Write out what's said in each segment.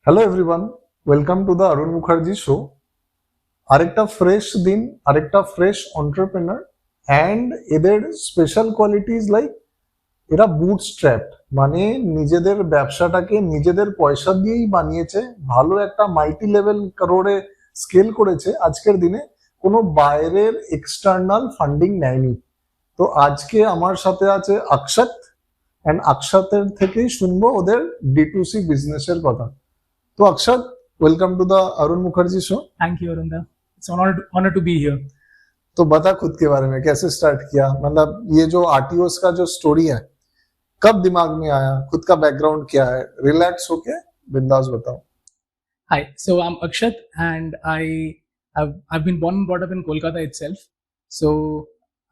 Hello everyone, welcome to the Arun Mukherjee show. আরেকটা fresh দিন, আরেকটা ফ্রেশ এন্টারপ্রেনার, অ্যান্ড এদের স্পেশাল কোয়ালিটিজ লাইক এরা বুটস্ট্র্যাপড, মানে নিজেদের ব্যবসাটাকে নিজেদের পয়সা দিয়েই বানিয়েছে, ভালো একটা মাল্টি লেভেল করোড়ে স্কেল করেছে আজকের দিনে, কোনো বাইরের এক্সটার্নাল ফান্ডিং নেয়নি। তো আজকে আমার সাথে আছে অক্ষত, অ্যান্ড অক্ষতের থেকেই শুনবো ওদের D2C বিজনেসের কথা। तो Akshat, welcome to the Arun Mukherjee show. Thank you Arun, it's honour to be here. तो बता खुद के बारे में, कैसे स्टार्ट किया, मतलब ये जो आरटीओस का जो स्टोरी है कब दिमाग में आया, खुद का बैकग्राउंड क्या है, रिलैक्स होके बिंदास बताओ। Hi, so I'm Akshat and I've been born and brought up in Kolkata itself. So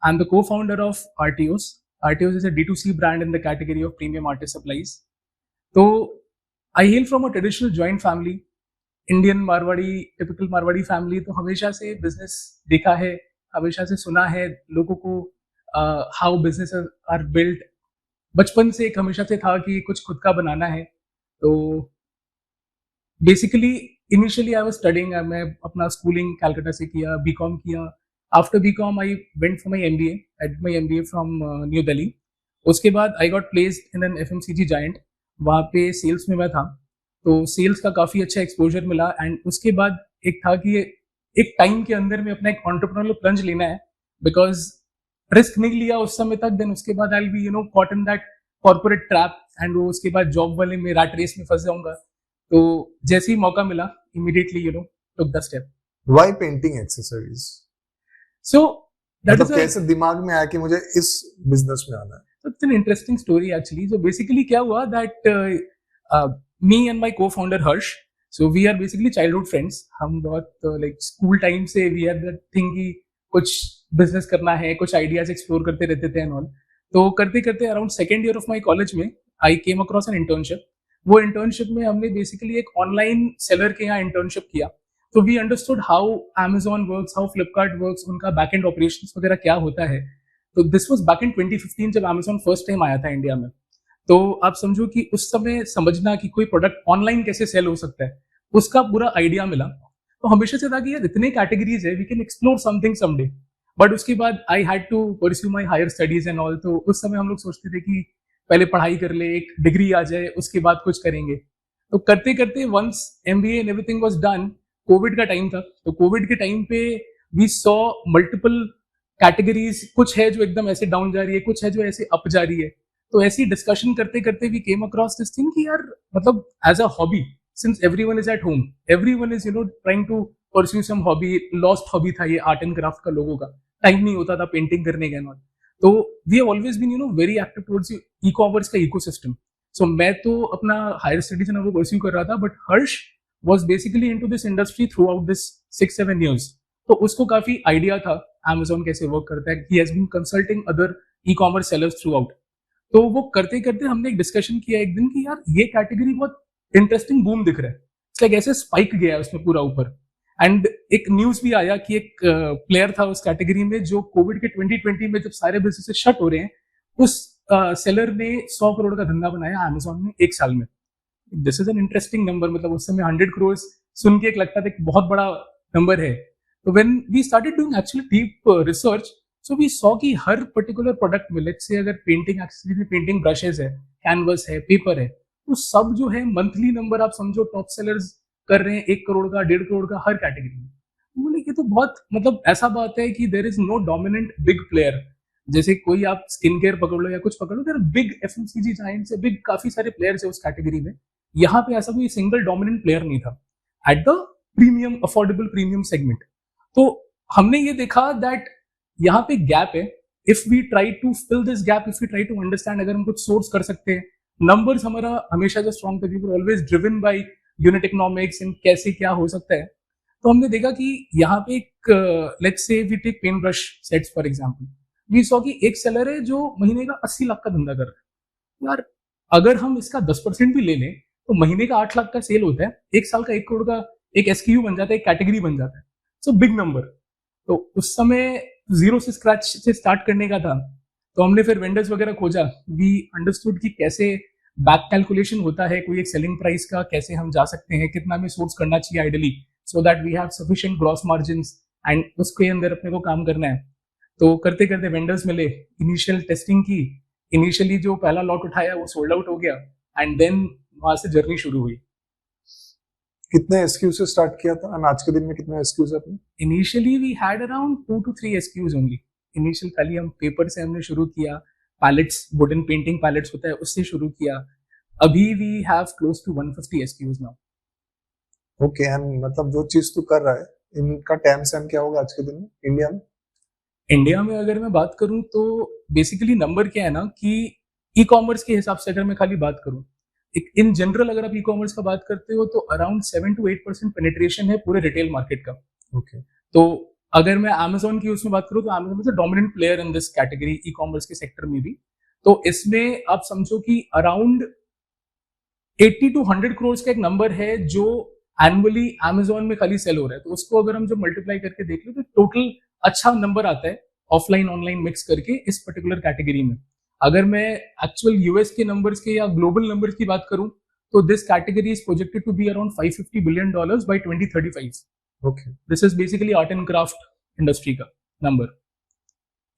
I'm the co-founder of RTOs. RTOs is a D2C brand in the category of premium artist supplies. So I hail from a traditional joint family, Indian Marwadi, typical Marwadi family. तो हमेशा से business देखा है, हमेशा से सुना है लोगों को how businesses are built. बचपन से एक हमेशा से था कि कुछ खुद का बनाना है। तो basically initially I was studying, मैं अपना स्कूलिंग कलकत्ता से किया, बीकॉम किया। After BCom I went for my MBA, I did my MBA from New Delhi. उसके बाद I got placed in an FMCG giant, वहाँ पे सेल्स में मैं था। तो सेल्स का काफ़ी अच्छा एक्सपोजर मिला एंड उसके बाद एक था कि एक टाइम के अंदर में अपना एक एंटरप्रेन्योरियल प्लंज लेना है, बिकॉज रिस्क नहीं लिया उस समय तक, देन उसके बाद I will be caught in that corporate trap and वो उसके बाद जॉब वाले में रैट रेस में फंस जाऊंगा। तो जैसे ही मौका मिला immediately took the step. Why painting accessories? So that is कैसे दिमाग में आया कि मुझे इस बिजनेस में आना है? It's an interesting story actually. So basically क्या हुआ that me and my co-founder Harsh, so we are basically childhood friends. हम बहुत लाइक स्कूल टाइम से वी आर दैट थिंग कि कुछ बिजनेस करना है, कुछ आइडियाज एक्सप्लोर करते रहते थे एंड ऑल। तो करते करते around second year of my college में आई केम अक्रॉस एन इंटर्नशिप। वो इंटर्नशिप में हमने बेसिकली एक ऑनलाइन सेलर के यहाँ इंटर्नशिप किया। तो we understood how Amazon works, how Flipkart works, उनका बैक एंड ऑपरेशंस वगैरह क्या होता है। तो दिस वाज बैक इन 2015 जब Amazon फर्स्ट टाइम आया था इंडिया में। तो आप समझो कि उस समय समझना कि कोई प्रोडक्ट ऑनलाइन कैसे सेल हो सकता है, उसका पूरा आइडिया मिला। तो हमेशा से था कि यार इतने कैटेगरीज है, we can explore something someday. But उसके बाद I had to pursue my higher studies and all. तो उस समय हम लोग सोचते थे कि पहले पढ़ाई कर ले, एक डिग्री आ जाए, उसके बाद कुछ करेंगे। तो करते करते once MBA and everything was done, covid का टाइम था। तो कोविड के टाइम पे वी सॉ मल्टीपल कैटेगरीज, कुछ है जो एकदम ऐसे डाउन जा रही है, कुछ है जो ऐसे अप जा रही है। तो ऐसी डिस्कशन करते करते we came across this thing कि यार मतलब as a hobby, since everyone is at home, everyone is trying to pursue some hobby. Lost hobby था ये आर्ट एंड क्राफ्ट का, लोगों का टाइम नहीं होता था पेंटिंग करने का नॉट। तो we have always been very active towards e-commerce का इकोसिस्टम। सो मैं तो अपना हायर स्टडीज है ना वो परस्यू कर रहा था, but Harsh was basically into this industry through out this 6-7 years। तो उसको काफी आइडिया था Amazon कैसे वर्क करता है। He has been consulting other e-commerce sellers throughout. तो वो करते करते हमने एक डिस्कशन किया एक दिन कि यार ये कैटेगरी बहुत इंटरेस्टिंग बूम दिख रहा है, लाइक ऐसे स्पाइक गया है उसमें पूरा ऊपर। एंड एक न्यूज भी आया कि एक प्लेयर था उस कैटेगरी में जो कोविड के 2020 में जब सारे बिजनेस शट हो रहे हैं, उस सेलर ने 100 करोड़ का धंधा बनाया Amazon में एक साल में। This is an interesting number, मतलब उस समय 100 करोड़ सुन के एक लगता था एक बहुत बड़ा नंबर है। तो when we started doing actually deep research, so we saw कि हर पर्टिकुलर प्रोडक्ट में, लेट्स से अगर पेंटिंग एक्सेसरी में पेंटिंग ब्रशेस है, कैनवस है, पेपर है, तो सब जो है मंथली नंबर आप समझो टॉप सेलर्स कर रहे हैं 1 करोड़ का, 1.5 करोड़ का हर कैटेगरी में। बोले कि तो बहुत मतलब ऐसा बात है कि there is no dominant big player. जैसे कोई आप स्किन केयर पकड़ लो या कुछ पकड़ लो, देयर बिग एफएमसीजी जायंट्स है, बिग काफी सारे प्लेयर्स है उस कैटेगरी में। यहाँ पे ऐसा कोई सिंगल डोमिनेंट प्लेयर नहीं था at the premium, affordable premium segment. तो हमने ये देखा दैट यहाँ पे गैप है। If we try to fill this gap, if we try to understand, अगर हम कुछ सोर्स कर सकते हैं, नंबर्स हमारा हमेशा जो स्ट्रॉन्ग थे, we were always driven by unit economics and कैसे क्या हो सकता है। तो हमने देखा कि यहाँ पे एक let's say we take pen brush sets for example, we saw कि एक सेलर है जो महीने का 80 लाख का धंधा कर रहा है। यार अगर हम इसका 10% भी ले लें तो महीने का 8 लाख का सेल होता है, एक साल का 1 करोड़ का एक एसक्यू बन जाता है, एक कैटेगरी बन जाता है। So big number. तो उस समय जीरो से स्क्रैच से स्टार्ट करने का था। तो तो हमने फिर वेंडर्स वगैरह खोजा, वी अंडरस्टूड कि कैसे बैक कैलकुलेशन होता है कोई एक सेलिंग प्राइस का, कैसे हम जा सकते हैं, कितना में सोर्स करना चाहिए ideally, so that we have sufficient gross margin and उसके अंदर अपने को काम करना है। तो करते करते वेंडर्स मिले, इनिशियल टेस्टिंग की, इनिशियली जो पहला लॉट उठाया वो सोल्ड आउट हो गया एंड देन वहां से जर्नी शुरू हुई। कितने एसक्यू से स्टार्ट किया था और आज के दिन में कितने एसक्यू है अपने? Initially we had around 2 to 3 SKUs only. Initial खाली हम पेपर से हमने शुरू किया, पैलेट्स, वुडन पेंटिंग पैलेट्स होता है उससे शुरू किया। अभी we have close to 150 SKUs now. Okay, and मतलब जो चीज तू कर रहा है इनका टैम सैम क्या होगा आज के दिन में इंडिया में? इंडिया में अगर मैं बात करूं तो बेसिकली नंबर क्या है ना कि ई कॉमर्स के हिसाब से अगर मैं खाली बात करूं, एक इन जनरल अगर आप ई कॉमर्स का बात करते हो तो अराउंड 7 to 8% पेनिट्रेशन है पूरे रिटेल मार्केट का। ओके, तो अगर मैं अमेजोन की उसमें बात करूं तो Amazon is a dominant player in this category e commerce के सेक्टर में भी। तो इसमें आप समझो कि अराउंड 80 to 100 करोड़ का एक नंबर है जो एनुअली अमेजोन में खाली सेल हो रहा है। तो उसको अगर हम जो मल्टीप्लाई करके देख लो तो टोटल अच्छा नंबर आता है ऑफलाइन ऑनलाइन मिक्स करके इस पर्टिकुलर कैटेगरी में। अगर मैं एक्चुअल यूएस के नंबर्स के या ग्लोबल नंबर्स की बात करूं तो this category is projected to be around $550 billion by 2035। Okay, this is basically art and craft industry का नंबर।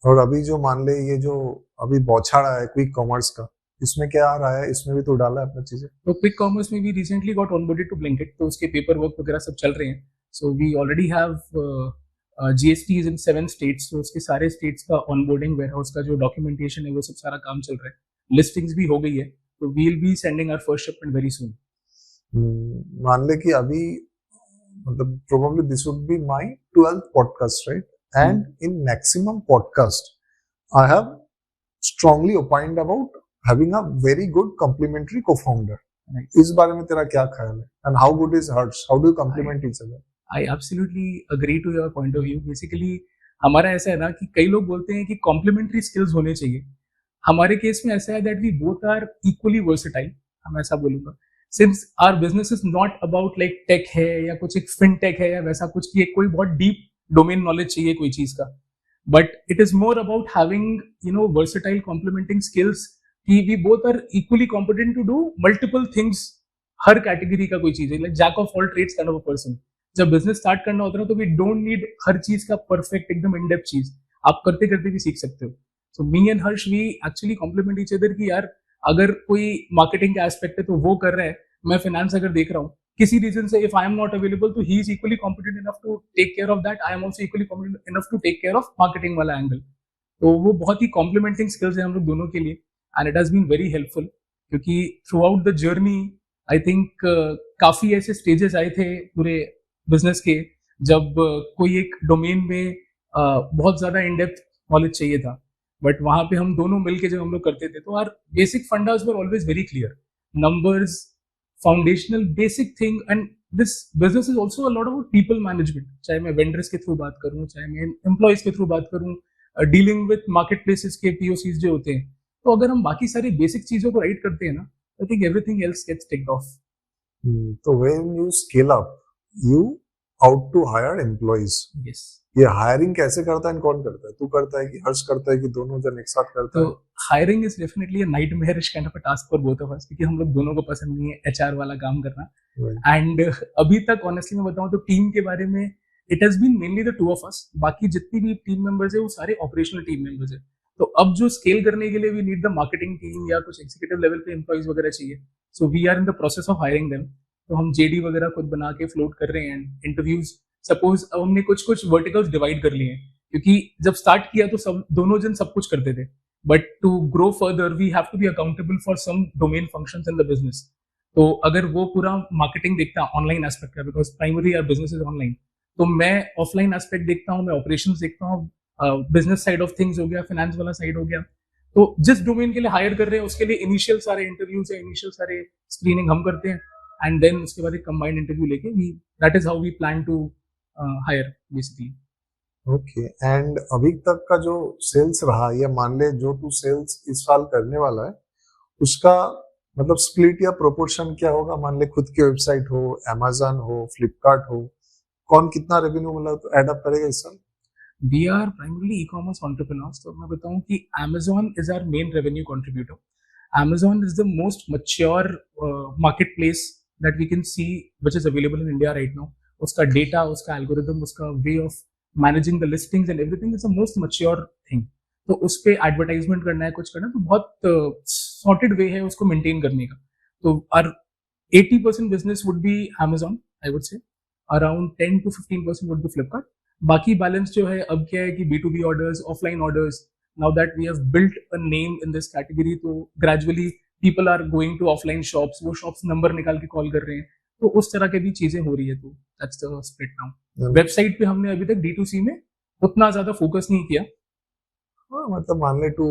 और अभी जो मान ले ये जो अभी बौछाड़ा है क्विक कॉमर्स का, इसमें क्या आ रहा है? इसमें भी तो डाला है अपना चीजें। तो क्विक कॉमर्स में भी recently got onboarded to Blinkit, तो उसके पेपर वर्क वगैरह सब चल रहे हैं। So we already have GSTs in 7 states, तो उसके सारे स्टेट्स का ऑनबोर्डिंग, वेयरहाउस का जो डॉक्यूमेंटेशन है वो सब सारा काम चल रहा है, लिस्टिंग्स भी हो गई है। तो we will be sending our first shipment very soon. मान ले कि अभी मतलब probably this would be my 12th podcast, right? And in maximum podcast, I have strongly opined about having a very good complementary co-founder. Right. इस बारे में तेरा क्या ख्याल है? And how good is Harsh? How do you complement each other? I absolutely agree to your point of view. Basically हमारा ऐसा है ना कि कई लोग बोलते हैं कि कॉम्प्लीमेंट्री स्किल्स होने चाहिए। हमारे केस में ऐसा है that we both are equally versatile, हम ऐसा बोलूंगा। Since our business is not about like tech है या कुछ एक फिनटेक है या वैसा कुछ कि कोई बहुत डीप डोमेन नॉलेज चाहिए कोई चीज का, but it is more about having versatile complementing skills कि we both are equally competent to do multiple things. हर कैटेगरी का कोई चीज है, like jack of all trades kind of a person. जब बिजनेस स्टार्ट करना होता है तो वी डोंट नीड हर चीज का परफेक्ट एकदम इन डेप्थ चीज, आप करते करते भी सीख सकते हो। So me and Harsh we actually complement each other कि यार अगर कोई मार्केटिंग का एस्पेक्ट है तो वो कर रहा है, मैं फाइनेंस अगर देख रहा हूँ किसी रीजन से, if I am not available तो he is equally competent enough to take care of that, I am also equally competent enough to take care of marketing वाला एंगल। तो वो बहुत ही कॉम्प्लीमेंटिंग स्किल्स है हम लोग दोनों के लिए and it has been very helpful, क्योंकि throughout the journey I think काफी ऐसे स्टेजेस आए थे पूरे बिजनेस के जब कोई एक डोमेन में बहुत ज्यादा इन डेप्थ नॉलेज चाहिए था, बट वहां पे हम दोनों मिलके जब हम लोग करते थे तो our basic fundas were always very clear, numbers, foundational basic thing. And this business is also a lot about people management, चाहे मैं वेंडर्स के थ्रू बात करूं, चाहे मैं एम्प्लॉयज के थ्रू बात करूं, डीलिंग विद मार्केट प्लेसेस के POCs जो होते हैं। तो अगर हम बाकी सारी बेसिक चीजों को राइट करते हैं ना, I think everything else gets ticked off. तो when you scale up you out to hire employees. Yes, ये हायरिंग कैसे करता है, कौन करता है? तू करता है कि हर्ष करता है कि दोनों जन एक साथ करता तो है? Hiring is definitely a nightmarish kind of a task for both of us, क्योंकि हम लोग दोनों को पसंद नहीं है HR वाला काम करना। एंड अभी तक ऑनेस्टली मैं बताऊं तो टीम के बारे में it has been mainly the two of us, बाकी जितनी भी टीम मेंबर्स है वो सारे ऑपरेशनल टीम मेंबर्स है। तो अब जो स्केल करने के लिए we need the marketing team या कुछ एग्जीक्यूटिव लेवल पे एम्प्लॉइज वगैरह चाहिए, so we are in the process of hiring them. तो हम JD वगैरह खुद बना के फ्लोट कर रहे हैं, इंटरव्यूज सपोज हमने कुछ कुछ वर्टिकल्स डिवाइड कर लिए हैं, क्योंकि जब स्टार्ट किया तो सब दोनों जन सब कुछ करते थे, but to grow further we have to be accountable for some domain functions in the business. तो अगर वो पूरा मार्केटिंग देखता है ऑनलाइन एस्पेक्ट का, because primary our business is online, तो मैं ऑफलाइन एस्पेक्ट देखता हूँ, मैं ऑपरेशंस देखता हूँ, बिजनेस साइड ऑफ थिंग्स हो गया, फाइनेंस वाला साइड हो गया। तो जिस डोमेन के लिए हायर कर रहे हैं उसके लिए इनिशियल सारे इंटरव्यूज या इनिशियल सारे स्क्रीनिंग हम करते हैं, एंड देन उसके बाद एक कंबाइंड इंटरव्यू लेके that is how we plan to hire basically. Okay, and अभी तक का जो सेल्स रहा, या मान ले जो तू सेल्स इस साल करने वाला है उसका मतलब स्प्लिट या प्रोपोर्शन क्या होगा? मान ले खुद की वेबसाइट हो, Amazon हो, फ्लिपकार्ट हो, कौन कितना रेवेन्यू मतलब एड अप करेगा इस साल? We are primarily e commerce entrepreneurs. तो मैं बताऊं कि Amazon is our main revenue contributor. Amazon is the most mature marketplace that we can see, which is available in India right now. उसका data, उसका algorithm, उसका way of managing the listings and everything is the most mature thing. तो उस पे advertisement करना है, कुछ करना है, तो बहुत सॉर्टेड वे है उसको मेंटेन करने का. तो our 80% business would be Amazon, I would say. Around 10 to 15% would be Flipkart. बाकी बैलेंस जो है अब क्या है कि B2B orders, offline orders. Now that we have built a name in this category, तो gradually people are going to offline shops, वो shops number निकाल के कॉल कर रहे हैं, तो उस तरह के भी चीजें हो रही है. तो that's the split now. Website पे हमने अभी तक D2C में उतना ज्यादा फोकस नहीं किया. हाँ, मतलब मान ले टू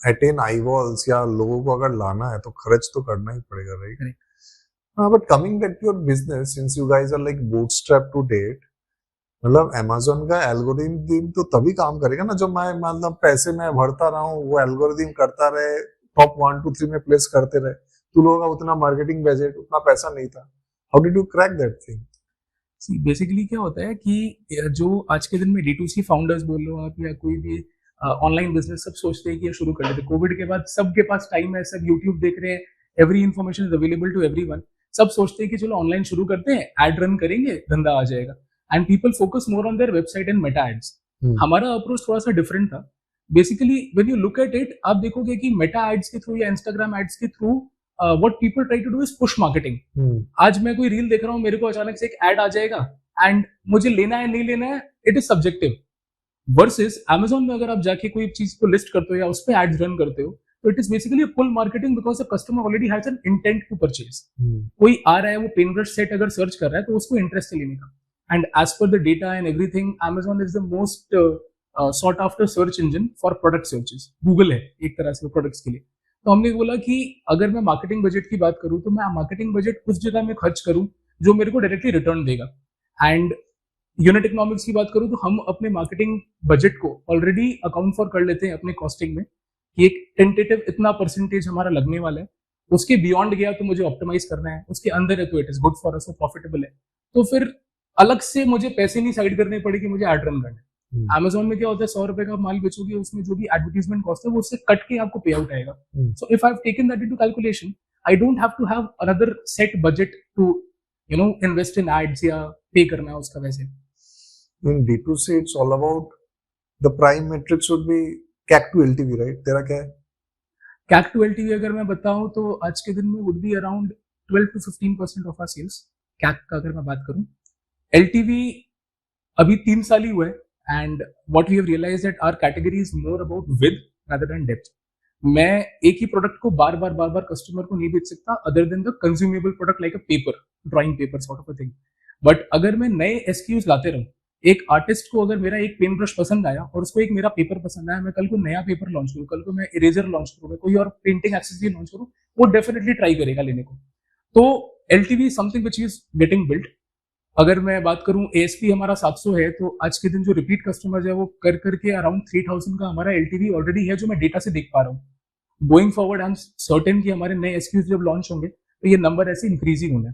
अटेन आई वॉल्स या लोगों को अगर लाना है तो खर्च तो करना ही पड़ेगा, राइट? Correct. हाँ, but coming back to your business, since you guys are like bootstrap to date, मतलब Amazon का एल्गोरिथम तो तभी काम करेगा ना जो मैं मतलब पैसे में भरता रहा हूँ, वो एल्गोरिथम करता रहे, टॉप 1 to 3 में प्लेस करते रहे. तू लोगों का उतना मार्केटिंग बजट, उतना पैसा नहीं था. How did you crack that thing? Basically क्या होता है कि जो आज के दिन में D2C फाउंडर्स बोल लो आप या कोई भी ऑनलाइन बिजनेस, सब सोचते हैं कि ये शुरू कर लेते. कोविड के बाद सबके पास टाइम है, सब यूट्यूब देख रहे हैं, every information is available to everyone. सब सोचते हैं कि चलो ऑनलाइन शुरू करते हैं, एड रन करेंगे, धंधा आ जाएगा. And people focus more on their website and Meta ads. हमारा अप्रोच थोड़ा सा डिफरेंट था. Basically when you look at it, आप देखोगे कि मेटा एड्स के थ्रू या इंस्टाग्राम एड्स के through what people try to do is push marketing. आज मैं कोई रील देख रहा हूँ, मेरे को अचानक से एक एड आ जाएगा एंड मुझे लेना है नहीं लेना है, it is subjective. Versus Amazon में अगर आप जाके कोई चीज को लिस्ट करते हो या उस पर एड्स रन करते हो, तो it is basically pull marketing because the customer already has an intent to purchase. कोई आ रहा है, वो पेन ब्रश सेट अगर सर्च कर रहा है तो उसको इंटरेस्ट है लेने का. And as per the data and everything, Amazon is the most sought after search engine for product searches. Google है एक तरह से प्रोडक्ट्स के लिए. तो हमने बोला कि अगर मैं मार्केटिंग बजट की बात करूं तो मैं मार्केटिंग बजट उस जगह में खर्च करूं जो मेरे को डायरेक्टली रिटर्न देगा. एंड यूनिट इकोनॉमिक्स की बात करूं तो हम अपने मार्केटिंग बजट को ऑलरेडी अकाउंट फॉर कर लेते हैं अपने कॉस्टिंग में कि एक टेंटेटिव इतना परसेंटेज हमारा लगने वाला है. उसके बियॉन्ड गया तो मुझे ऑप्टिमाइज करना है, उसके अंदर है तो it is good for us, profitable है. तो फिर अलग से मुझे पैसे नहीं साइड करने पड़ेगी, मुझे एड रन करना है. Amazon में क्या होता है, 100 रुपए का माल बेचोगे, उसमें जो भी एडवर्टीजमेंट कॉस्ट है वो उससे कट के आपको पे आउट आएगा. So if I have taken that into calculation, I don't have to have another set budget to invest in ads या पे करना है उसका. वैसे in D2C it's all about the prime metrics would be CAC to LTV, right? तेरा क्या है? CAC to LTV अगर मैं बताऊं तो आज के दिन में would be around 12 to 15% of our sales. CAC का अगर मैं बात करूं, LTV अभी 3 साल ही हुआ है. And what we have realized that our category is more about width rather than depth. मैं एक ही प्रोडक्ट को बार बार कस्टमर को नहीं बेच सकता other than the consumable product like a paper, drawing paper sort of a thing. But अगर मैं नए SKUs लाते रहूं, एक आर्टिस्ट को अगर मेरा एक पेन ब्रश पसंद आया और उसको एक मेरा पेपर पसंद आया, मैं कल को नया पेपर लॉन्च करूँ, कल को मैं इरेजर लॉन्च करूँ, कोई और पेंटिंग एक्सेसरी लॉन्च करूँ, वो डेफिनेटली ट्राई करेगा लेने को. तो LTV something which is getting built. अगर मैं बात करूं ASP हमारा 700 है, तो आज के दिन जो रिपीट कस्टमर्स है वो कर करके अराउंड 3000 का हमारा LTV ऑलरेडी है, जो मैं डेटा से देख पा रहा हूँ. Going forward I am certain कि हमारे नए SKUs जब लॉन्च होंगे तो ये नंबर ऐसे इंक्रीज ही होंगे.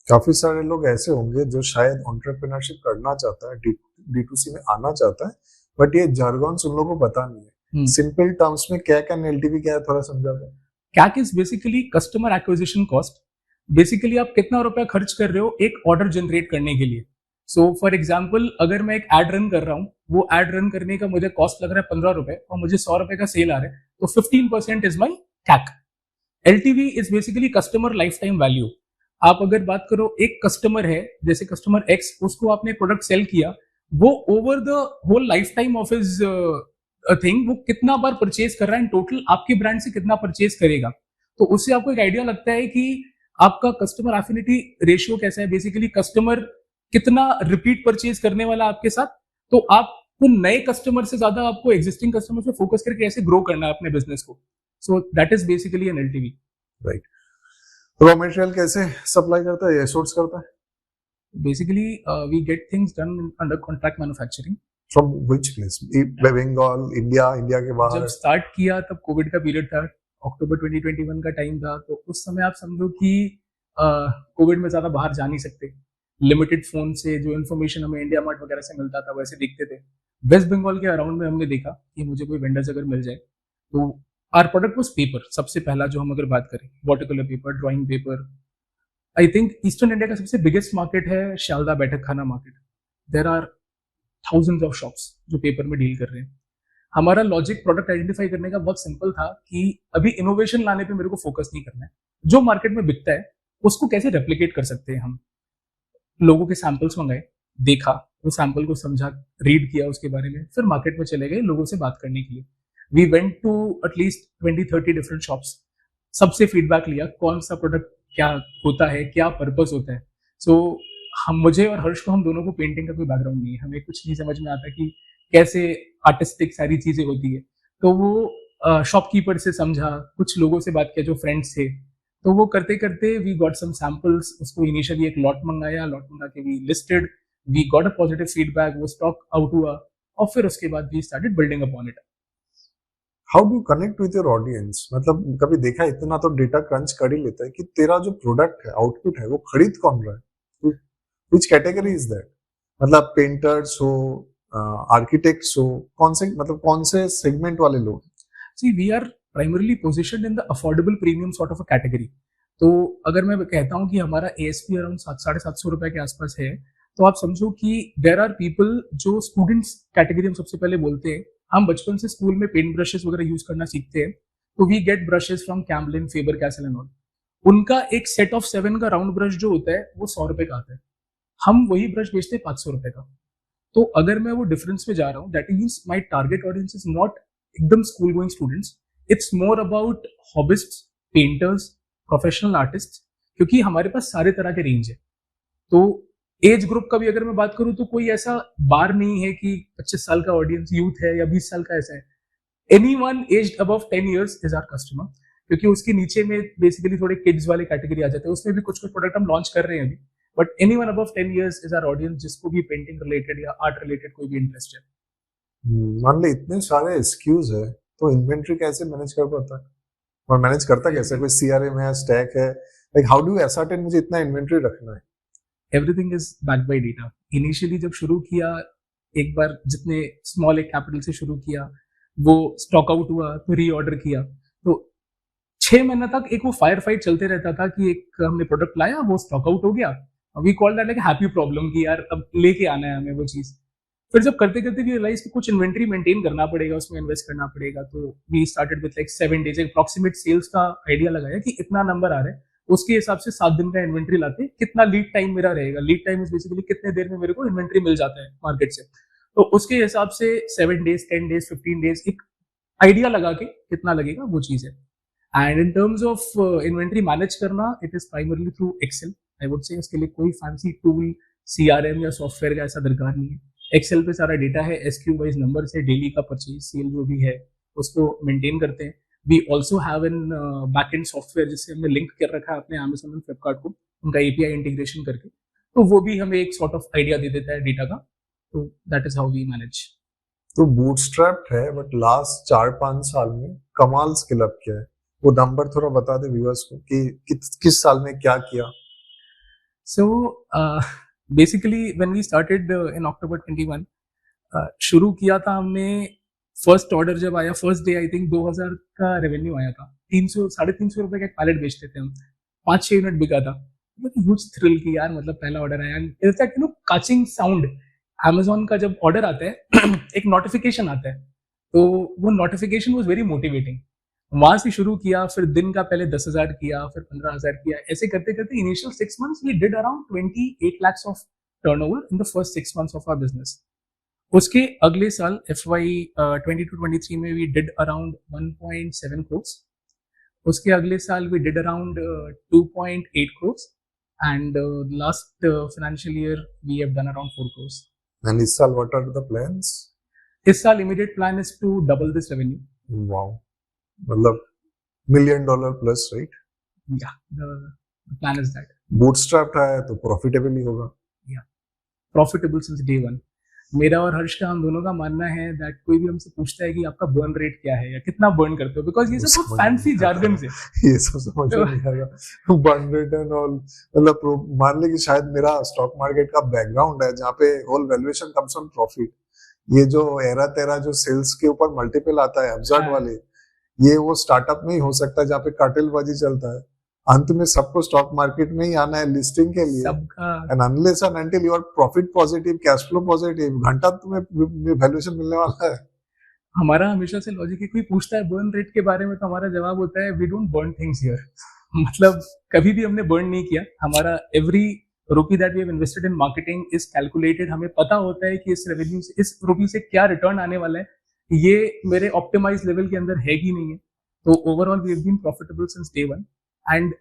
काफी सारे लोग ऐसे होंगे जो शायद एंटरप्रेन्योरशिप करना चाहता है, D2C में आना चाहता है, बट ये jargons उन लोगों को पता नहीं है. सिंपल टर्म्स में CAC एंड LTV क्या है, थोड़ा समझा दो. CAC is basically customer acquisition cost. Basically आप कितना रुपया खर्च कर रहे हो एक ऑर्डर जनरेट करने के लिए. सो फॉर एग्जाम्पल, अगर मैं एक एड रन कर रहा हूँ, वो एड रन करने का मुझे कॉस्ट लग रहा है 15 रुपए और मुझे 100 रुपए का सेल आ रहा है, तो 15% is my CAC. LTV is basically customer life time value. आप अगर बात करो, एक कस्टमर है जैसे कस्टमर X, उसको आपने प्रोडक्ट सेल किया, वो over the whole lifetime of his thing वो कितना बार परचेज कर रहा है, टोटल आपके ब्रांड से कितना परचेज करेगा. तो उससे आपको एक आइडिया लगता है कि आपका कस्टमर एफिनिटी रेशियो कैसा है. बेसिकली कस्टमर कितना रिपीट परचेज करने वाला आपके साथ. तो आपको नए कस्टमर से ज्यादा आपको एग्जिस्टिंग कस्टमर पे फोकस करके ऐसे ग्रो करना है अपने बिजनेस को. So that is basically an LTV. Right. Raw material कैसे सप्लाई करता है या सोर्स करता है? Basically we get things done under contract manufacturing. From which place? Bengal, India के बाहर? जब स्टार्ट किया तब कोविड का पीरियड था, अक्टूबर 2021 का टाइम था, तो उस समय आप समझो कि कोविड में ज्यादा बाहर जा नहीं सकते. लिमिटेड फोन से जो इन्फॉर्मेशन हमें इंडिया मार्ट वगैरह से मिलता था वैसे देखते थे। वेस्ट बंगाल के अराउंड में हमने देखा कि मुझे कोई वेंडर्स अगर मिल जाए तो आर प्रोडक्ट वॉज पेपर। सबसे पहला जो हम अगर बात करें water colour paper, drawing paper. I think eastern India का सबसे बिगेस्ट मार्केट है Sealdah Baithak Khana market. There are thousands of shops जो पेपर में डील कर रहे हैं। हमारा लॉजिक प्रोडक्ट आइडेंटिफाई करने का बहुत सिंपल था कि अभी इनोवेशन लाने पे मेरे को फोकस नहीं करना है, जो मार्केट में बिकता है उसको कैसे रेप्लिकेट कर सकते हैं हम। लोगों के सैंपल्स मंगाए, देखा, वो सैंपल को समझा, रीड किया उसके बारे में, फिर मार्केट में चले गए लोगों से बात करने के लिए। We went to at least 20-30 different shops, सबसे फीडबैक लिया कौन सा प्रोडक्ट क्या होता है, क्या पर्पस होता है। सो हम, मुझे और हर्ष को, हम दोनों को पेंटिंग का कोई बैकग्राउंड नहीं है, हमें कुछ नहीं समझ में आता कि कैसे आर्टिस्टिक सारी चीजें होती है। तो वो शॉपकीपर से समझा, कुछ लोगों से बात किया जो फ्रेंड्स थे, तो वो करते करते वी गॉट सम सैंपल्स। उसको इनिशियली एक लॉट मंगाया, लॉट मंगा के we listed, we got a positive feedback, वो स्टॉक आउट हुआ और फिर उसके बाद we started building upon it. How do connect with your audience? मतलब कभी देखा, इतना तो डेटा क्रंच कर ही लेता है कि तेरा जो प्रोडक्ट है, आउटपुट है, वो खरीद कौन रहा है? Which category is that? मतलब पेंटर्स हो, आर्किटेक्ट्स हो, कौन से, मतलब कौन से सेगमेंट वाले लोग? See we are primarily positioned in the affordable premium sort of a category. तो अगर मैं कहता हूँ कि हमारा ASP अराउंड 700-750 रुपए के आसपास है, तो आप समझो कि देर आर पीपल जो स्टूडेंट्स कैटेगरी हम सबसे पहले बोलते हैं। हम बचपन से स्कूल में पेंट ब्रशेस वगैरह यूज करना सीखते हैं, तो we get brushes from Camlin, Faber Castell and all. उनका एक सेट ऑफ 7 का राउंड ब्रश जो होता है वो 100 रुपए का आता है, हम वही ब्रश बेचते हैं 500 रुपए का। तो अगर मैं वो डिफरेंस में जा रहा हूँ, that means my target audience is not एकदम school going students, it's more about hobbyists, painters, professional artist, क्योंकि हमारे पास सारे तरह के रेंज है। तो एज ग्रुप का भी अगर मैं बात करूं तो कोई ऐसा बार नहीं है कि 25 साल का ऑडियंस यूथ है या 20 साल का ऐसा है। Anyone aged above 10 years is our customer, क्योंकि उसके नीचे में बेसिकली थोड़े किड्स वाले कैटेगरी आ जाते हैं, उसमें भी कुछ कुछ प्रोडक्ट हम लॉन्च कर रहे हैं अभी। But anyone above 10 years is our audience, जिसको भी पेंटिंग रिलेटेड या आर्ट रिलेटेड कोई भी इंटरेस्ट है। मान ली इतने सारे एक्सक्यूज है, तो इन्वेंटरी कैसे मैनेज कर पाता है, और मैनेज करता कैसे? कोई CRM है, स्टैक है? लाइक हाउ डू असर्टेन मुझे इतना इन्वेंटरी रखना है? Everything is backed by data. Initially जब शुरू किया, एक बार जितने स्मॉल एक कैपिटल से शुरू किया, वो स्टॉक आउट हुआ तो रीऑर्डर किया। तो 6 महीने तक एक वो फायर फाइट चलते रहता था कि एक हमने प्रोडक्ट लाया, वो स्टॉक आउट हो गया, we call that like happy problem कि यार अब लेके आना है हमें वो चीज। फिर जब करते करते भी रियलाइज कि कुछ इन्वेंट्री मेंटेन करना पड़ेगा, उसमें इन्वेस्ट करना पड़ेगा, तो we started with like 7 days approximate sales का आइडिया लगाया कि इतना नंबर आ रहा है, उसके हिसाब से 7 दिन का इन्वेंट्री लाते, कितना लीड टाइम मेरा रहेगा। लीड टाइम इज बेसिकली कितने देर में मेरे को इन्वेंट्री मिल जाता है मार्केट से। तो उसके हिसाब से 7 डेज, 10 डेज, 15 डेज एक आइडिया लगा के कितना लगेगा वो चीज है। And in terms of inventory manage करना, it is primarily through excel. I would say उसके लिए कोई फैंसी टूल, CRM या सॉफ्टवेयर का ऐसा दरकार नहीं है। एक्सेल पे सारा डेटा है, SKU वाइज नंबर से डेली का परचेज सेल जो भी है उसको मेंटेन करते हैं। We also have an back end software जिससे हमने लिंक कर रखा है अपने Amazon और फ्लिपकार्ट को, उनका API इंटीग्रेशन करके, तो वो भी हमें एक सॉर्ट ऑफ आइडिया दे देता है डेटा का। तो that is how we manage. तो बूटस्ट्रैप्ड है, बट लास्ट 4-5 साल में कमाल स्किल अप किया है। वो नंबर थोड़ा बता दे व्यूअर्स को कि किस साल में क्या किया। So basically when we started in October 21, शुरू किया था हमने। फर्स्ट ऑर्डर जब आया, फर्स्ट डे आई थिंक 2000 का रेवेन्यू आया था। 300-350 रुपए का एक पैलेट बेचते थे हम, 5-6 यूनिट बिका था। ह्यूज थ्रिल की यार, मतलब पहला ऑर्डर आया। In fact you know काचिंग sound, Amazon का जब ऑर्डर आता है एक नोटिफिकेशन आता है, तो वो नोटिफिकेशन वाज वेरी मोटिवेटिंग। वहां से शुरू किया, फिर दिन का पहले 10,000 किया, फिर 15,000 किया, ऐसे करते करते initial 6 months we did around 28 lakhs of turnover in the first 6 months of our business. उसके अगले साल FY 22-23 में वी डिड अराउंड 1.7 crores। उसके अगले साल we did around 2.8 crores and last financial year we have done around 4 crores। And इस साल what are the plans? इस साल immediate plan is to double this revenue. Wow, मतलब $1 million plus, right? या the plan is that. Bootstrapped है तो profitable ही होगा। या प्रॉफिटेबल सिंस डे 1। मेरा और हर्ष का, हम दोनों का मानना है दैट कोई भी हमसे पूछता है कि आपका बर्न रेट क्या है या कितना बर्न करते हो, बिकॉज ये वो सब बहुत समझ में फैंसी नहीं आता जार्गन है। से। ये सब समझ में नहीं आएगा, बर्न रेट एंड ऑल। मतलब मान ले कि शायद मेरा स्टॉक मार्केट का बैकग्राउंड है जहाँ पे whole valuation comes on profit. ये जो एरा तेरा जो सेल्स के ऊपर मल्टीपल आता है अब्सर्ड हाँ, वाले, ये वो स्टार्टअप में ही हो सकता है जहाँ पे कार्टेलबाजी चलता है। अंत में सबको स्टॉक मार्केट में ही आना है लिस्टिंग के लिए। सबका and unless and until you are profit positive, cash flow positive, घंटा तुम्हें वैल्यूएशन मिलने वाला है। हमारा हमेशा से लॉजिक है, कोई पूछता है बर्न रेट के बारे में तो हमारा जवाब होता है we don't burn things here. मतलब कभी भी हमने बर्न नहीं किया। हमारा every rupee that we have invested in marketing is calculated. हमें पता होता है कि इस रेवेन्यू से, इस रुपी से क्या रिटर्न आने वाला है, ये मेरे ऑप्टिमाइज लेवल के अंदर है कि नहीं है। तो overall we have been profitable since day one. And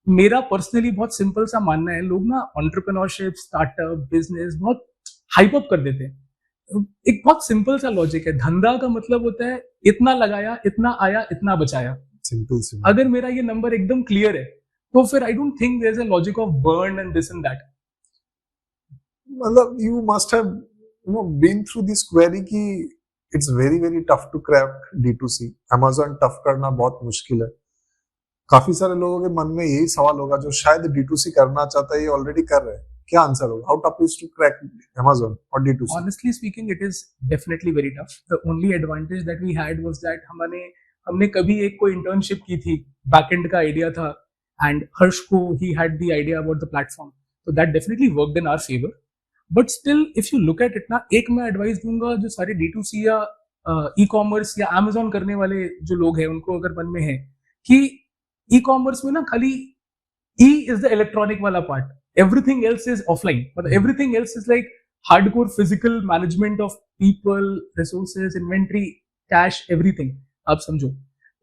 मेरा पर्सनली बहुत सिंपल सा मानना है, लोग ना एंटरप्रेन्योरशिप, स्टार्टअप, बिजनेस बहुत हाइप अप कर देते हैं। एक बहुत सिंपल सा लॉजिक है, धंधा का मतलब होता है इतना लगाया, इतना आया, इतना बचाया। Simple simple. अगर मेरा ये नंबर एकदम क्लियर है तो फिर I don't think there is a logic of burn and this and that. मतलब you must have been through this query कि it's very very tough to crack D2C। Amazon tough करना बहुत मुश्किल है। काफी सारे लोगों के मन में यही सवाल होगा जो शायद D2C करना चाहता है, ये ऑलरेडी कर रहे हैं। क्या आंसर होगा? How tough is to crack Amazon और D2C? Honestly speaking, it is definitely very tough. The only advantage that we had was that हमने कभी एक कोई इंटर्नशिप की थी, बैकएंड का आइडिया था, एंड हर्ष को ही had the idea about the platform, तो that definitely worked in our favour. But still if you look at it ना, एक मैं एडवाइस दूंगा जो सारे D2C या ई कॉमर्स या Amazon करने वाले जो लोग हैं, उनको अगर मन में है कि ई कॉमर्स में ना खाली E is the electronic वाला part, everything else is offline, but everything else is like hardcore physical management of people, resources, inventory, cash, everything। आप समझो।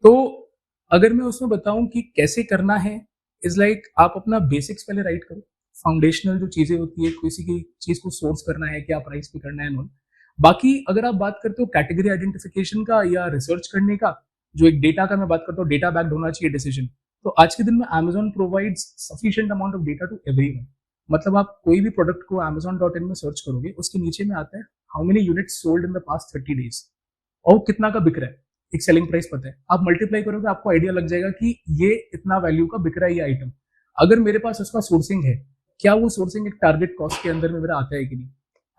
तो अगर मैं उसमें बताऊं कि कैसे करना है, इज लाइक आप अपना बेसिक्स पहले राइट करो, फाउंडेशनल जो चीजें होती है, किसी की चीज को सोर्स करना है, क्या प्राइस पे करना है, नॉन। बाकी अगर आप बात करते हो कैटेगरी आइडेंटिफिकेशन का या रिसर्च करने का, जो एक डेटा का मैं बात करता हूँ, डेटा बैक्ड होना चाहिए डिसीजन। तो आज के दिन में Amazon provides sufficient amount of data to everyone. मतलब आप कोई भी प्रोडक्ट को Amazon.in में सर्च करोगे, उसके नीचे में आता है how many units sold in the past 30 days, और कितना का बिक रहा है, एक सेलिंग प्राइस पता है। आप मल्टीप्लाई करोगे, आपको आइडिया लग जाएगा कि ये इतना वैल्यू का बिक रहा है ये आइटम। अगर मेरे पास उसका सोर्सिंग है, क्या वो सोर्सिंग एक टारगेट कॉस्ट के अंदर में मेरा आता है कि नहीं।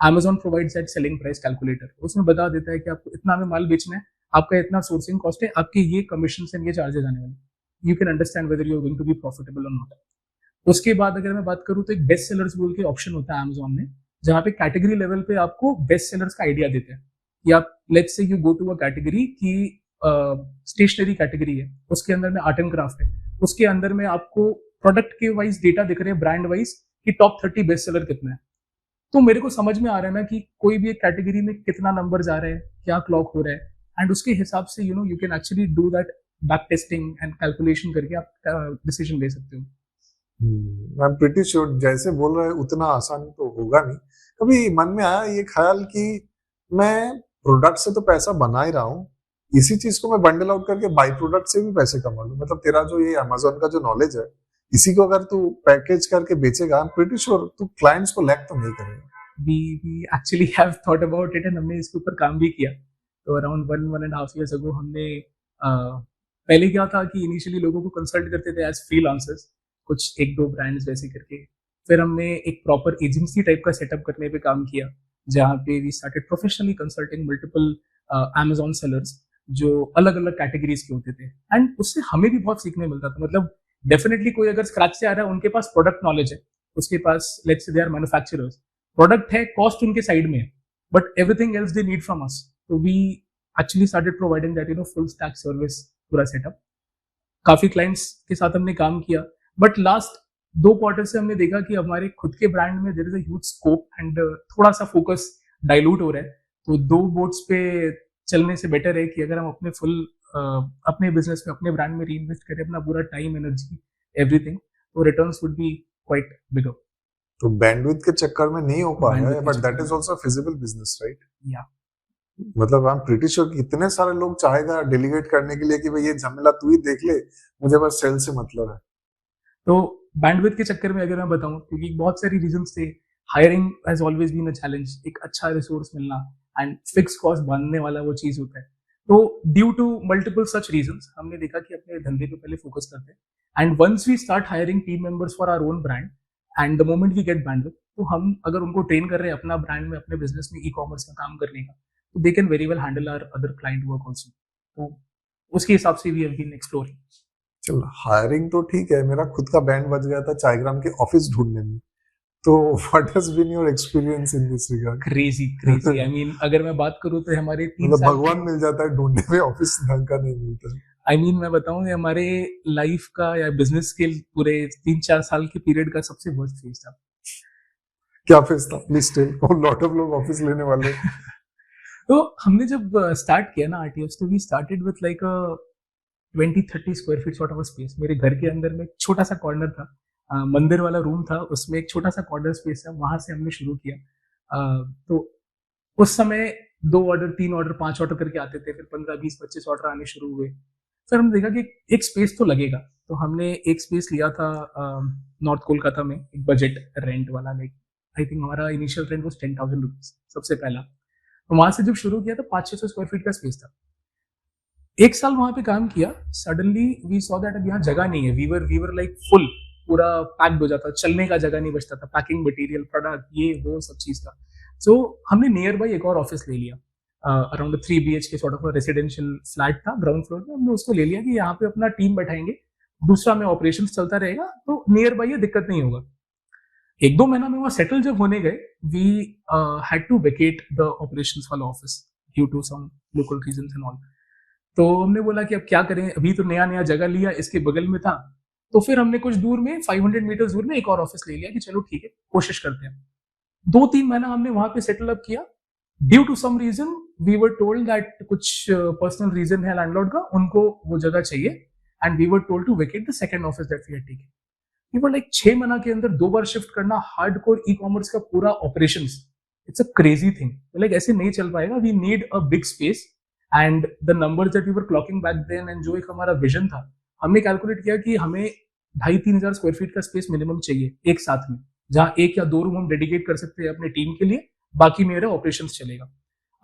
Amazon provides that selling price calculator, उसमें बता देता है कि आपको इतना में माल बेचना है, आपका इतना सोर्सिंग कॉस्ट है, आपके ये कमीशन एंड ये चार्जेस आने वाले। You can understand whether you are going to be profitable और नॉट। उसके बाद अगर मैं बात करूँ तो एक बेस्ट सेलर्स बोल के ऑप्शन होता है Amazon में, जहाँ पे कैटेगरी लेवल पे आपको बेस्ट सेलर्स का आइडिया देते हैं कि आप let's say you go to a category की स्टेशनरी कैटेगरी है, उसके अंदर में आर्ट एंड क्राफ्ट है, उसके अंदर में आपको प्रोडक्ट के वाइज डेटा दिख रहे हैं, ब्रांड वाइज, कि टॉप 30 बेस्ट सेलर कितना है। तो मेरे को समझ में आ रहा है ना कि कोई भी एक कैटेगरी में कितना नंबर जा रहा है, क्या क्लॉक हो रहा है, एंड उसके हिसाब से you can actually do that back testing and calculation करके आप डिसीजन ले सकते हो। आई एम प्रीटी श्योर जैसे बोल रहे हैं उतना आसान तो होगा नहीं। कभी मन में आया ये ख्याल कि मैं प्रोडक्ट से तो पैसा बना ही रहा हूँ, इसी चीज को मैं बंडल आउट करके बाई प्रोडक्ट से भी पैसे कमा लूं। मतलब तेरा जो ये Amazon का जो नॉलेज है, इसी को अगर तू पैकेज करके बेचेगा, आई एम प्रीटी श्योर तू क्लाइंट्स को लैग तो नहीं करेगा। we actually have thought about it and हमने इसके ऊपर काम भी किया। तो अराउंड 1.5 years ago हमने पहले क्या था कि इनिशियली लोगों को कंसल्ट करते थे एज फ्रीलांसर्स, कुछ एक दो ब्रांड्स वैसे करके। फिर हमने एक प्रॉपर एजेंसी टाइप का सेटअप करने पे काम किया, जहाँ पे we started professionally consulting multiple Amazon sellers जो अलग अलग कैटेगरीज के होते थे, एंड उससे हमें भी बहुत सीखने मिलता था। मतलब डेफिनेटली कोई अगर स्क्रैच से आ रहा है, उनके पास प्रोडक्ट नॉलेज है, उसके पास let's say they are manufacturers, product है, कॉस्ट उनके साइड में है, but everything else they need from us. तो we actually started providing that full stack service, पूरा सेटअप। काफी क्लाइंट्स के साथ हमने काम किया, बट लास्ट 2 क्वार्टर से हमने देखा कि हमारे खुद के ब्रांड में there is a huge scope and थोड़ा सा फोकस डाइल्यूट हो रहा है। तो 2 बोट्स पे चलने से बेटर है कि अगर हम अपने फुल अपने बिजनेस में, अपने ब्रांड में रीइन्वेस्ट करें अपना पूरा टाइम, एनर्जी, एवरीथिंग, तो रिटर्न्स वुड बी क्वाइट बिगर। तो बैंडविड्थ के चक्कर में नहीं हो पा रहा है, Bandwidth बट के दैट चक्कर is also feasible business, right? या मतलब आई एम प्रीटी श्योर कि इतने सारे लोग चाहेगा डेलीगेट करने के लिए कि भाई ये झमेला तू ही देख ले, मुझे बस सेल से मतलब है। तो बैंडविड्थ के चक्कर में अगर मैं बताऊं, क्योंकि बहुत सारी रीजंस थे, hiring has always been a challenge, एक अच्छा रिसोर्स मिलना एंड फिक्स कॉस्ट बांधने वाला वो चीज होता है। तो due to multiple such reasons हमने देखा कि अपने धंधे पे पहले फोकस करते हैं and once we start hiring team members for our own brand and the moment we get bandwidth, तो हम अगर उनको ट्रेन कर रहे हैं अपना ब्रांड में, अपने बिजनेस में, ई कॉमर्स में काम करने का, तो they can very well handle our other client work also. तो उसके हिसाब से वी हैव बीन एक्सप्लोरिंग। चल, हायरिंग तो ठीक है, मेरा खुद का बैंड बज गया था चायग्राम के ऑफिस ढूंढने में। तो what has been your experience in this regard? Crazy I mean अगर मैं बात करूँ तो हमारे 3 मतलब साल भगवान मिल जाता है ढूंढने में, ऑफिस ढंग का नहीं मिलता है। आई मीन मैं बताऊं ये हमारे लाइफ का या बिजनेस के पूरे 3-4 साल के पीरियड का सबसे वर्स्ट फेज था। क्या फेस था, प्लीज टेल। लॉट ऑफ लोग ऑफिस लेने वाले। तो हमने जब स्टार्ट किया ना आरटीएस, तो we started with like a 20-30 square feet sort of a space. मेरे घर के अंदर में एक छोटा सा कॉर्नर था, मंदिर वाला रूम था, उसमें एक छोटा सा कॉर्नर स्पेस था, वहां से हमने शुरू किया। तो उस समय 2 ऑर्डर, 3 ऑर्डर, 5 ऑर्डर करके आते थे, फिर 15, 20, 25 ऑर्डर आने शुरू हुए। फिर हमने देखा कि एक स्पेस तो लगेगा, तो हमने एक स्पेस लिया था नॉर्थ कोलकाता में, एक बजट रेंट वाला। लाइक आई थिंक हमारा इनिशियल रेंट वाज 10,000 रुपीज सबसे पहला। तो वहां से जब शुरू किया तो 500-600 स्क्वायर फीट का स्पेस था। एक साल वहां पे काम किया, सडनली वी सॉ दैट अब यहाँ जगह नहीं है। वी वर लाइक फुल, पूरा पैक्ड हो जाता, चलने का जगह नहीं बचता था, पैकिंग मटेरियल, प्रोडक्ट, ये वो सब चीज का। सो हमने नियर बाई एक और ऑफिस ले लिया, around 3 BHK sort of residential flat था ग्राउंड फ्लोर में। हमने उसको ले लिया कि यहाँ पे अपना टीम बैठाएंगे, दूसरा में ऑपरेशन चलता रहेगा, तो नियर बाई ये दिक्कत नहीं होगा। 1-2 महीना में वहां सेटल जब होने गए, we had to vacate the operations वाला office due to some local reasons and all. तो हमने बोला कि अब क्या करें, अभी तो नया नया जगह लिया, इसके बगल में था, तो फिर हमने कुछ दूर में 500 मीटर दूर में एक और ऑफिस ले लिया कि चलो ठीक है, कोशिश करते हैं। 2-3 महीना हमने वहां पे सेटल अप किया। Due to some reason we were told that कुछ पर्सनल रीजन है लैंडलॉर्ड का, उनको वो जगह चाहिए, and we were told to vacate the second office that we had taken. We were like 6 महीना के अंदर 2 बार शिफ्ट करना, हार्डकोर ई कॉमर्स का पूरा operations, it's a crazy thing. Like ऐसे नहीं चल पाएगा, we need a big space and the numbers that we were clocking back then, and जो एक हमारा विजन था, हमने कैलकुलेट किया कि हमें 2,500-3 हजार स्क्वायर फीट का स्पेस मिनिमम चाहिए एक साथ में, जहां 1 या 2 रूम हम डेडिकेट कर सकते हैं अपने टीम के लिए, बाकी मेरा ऑपरेशन चलेगा।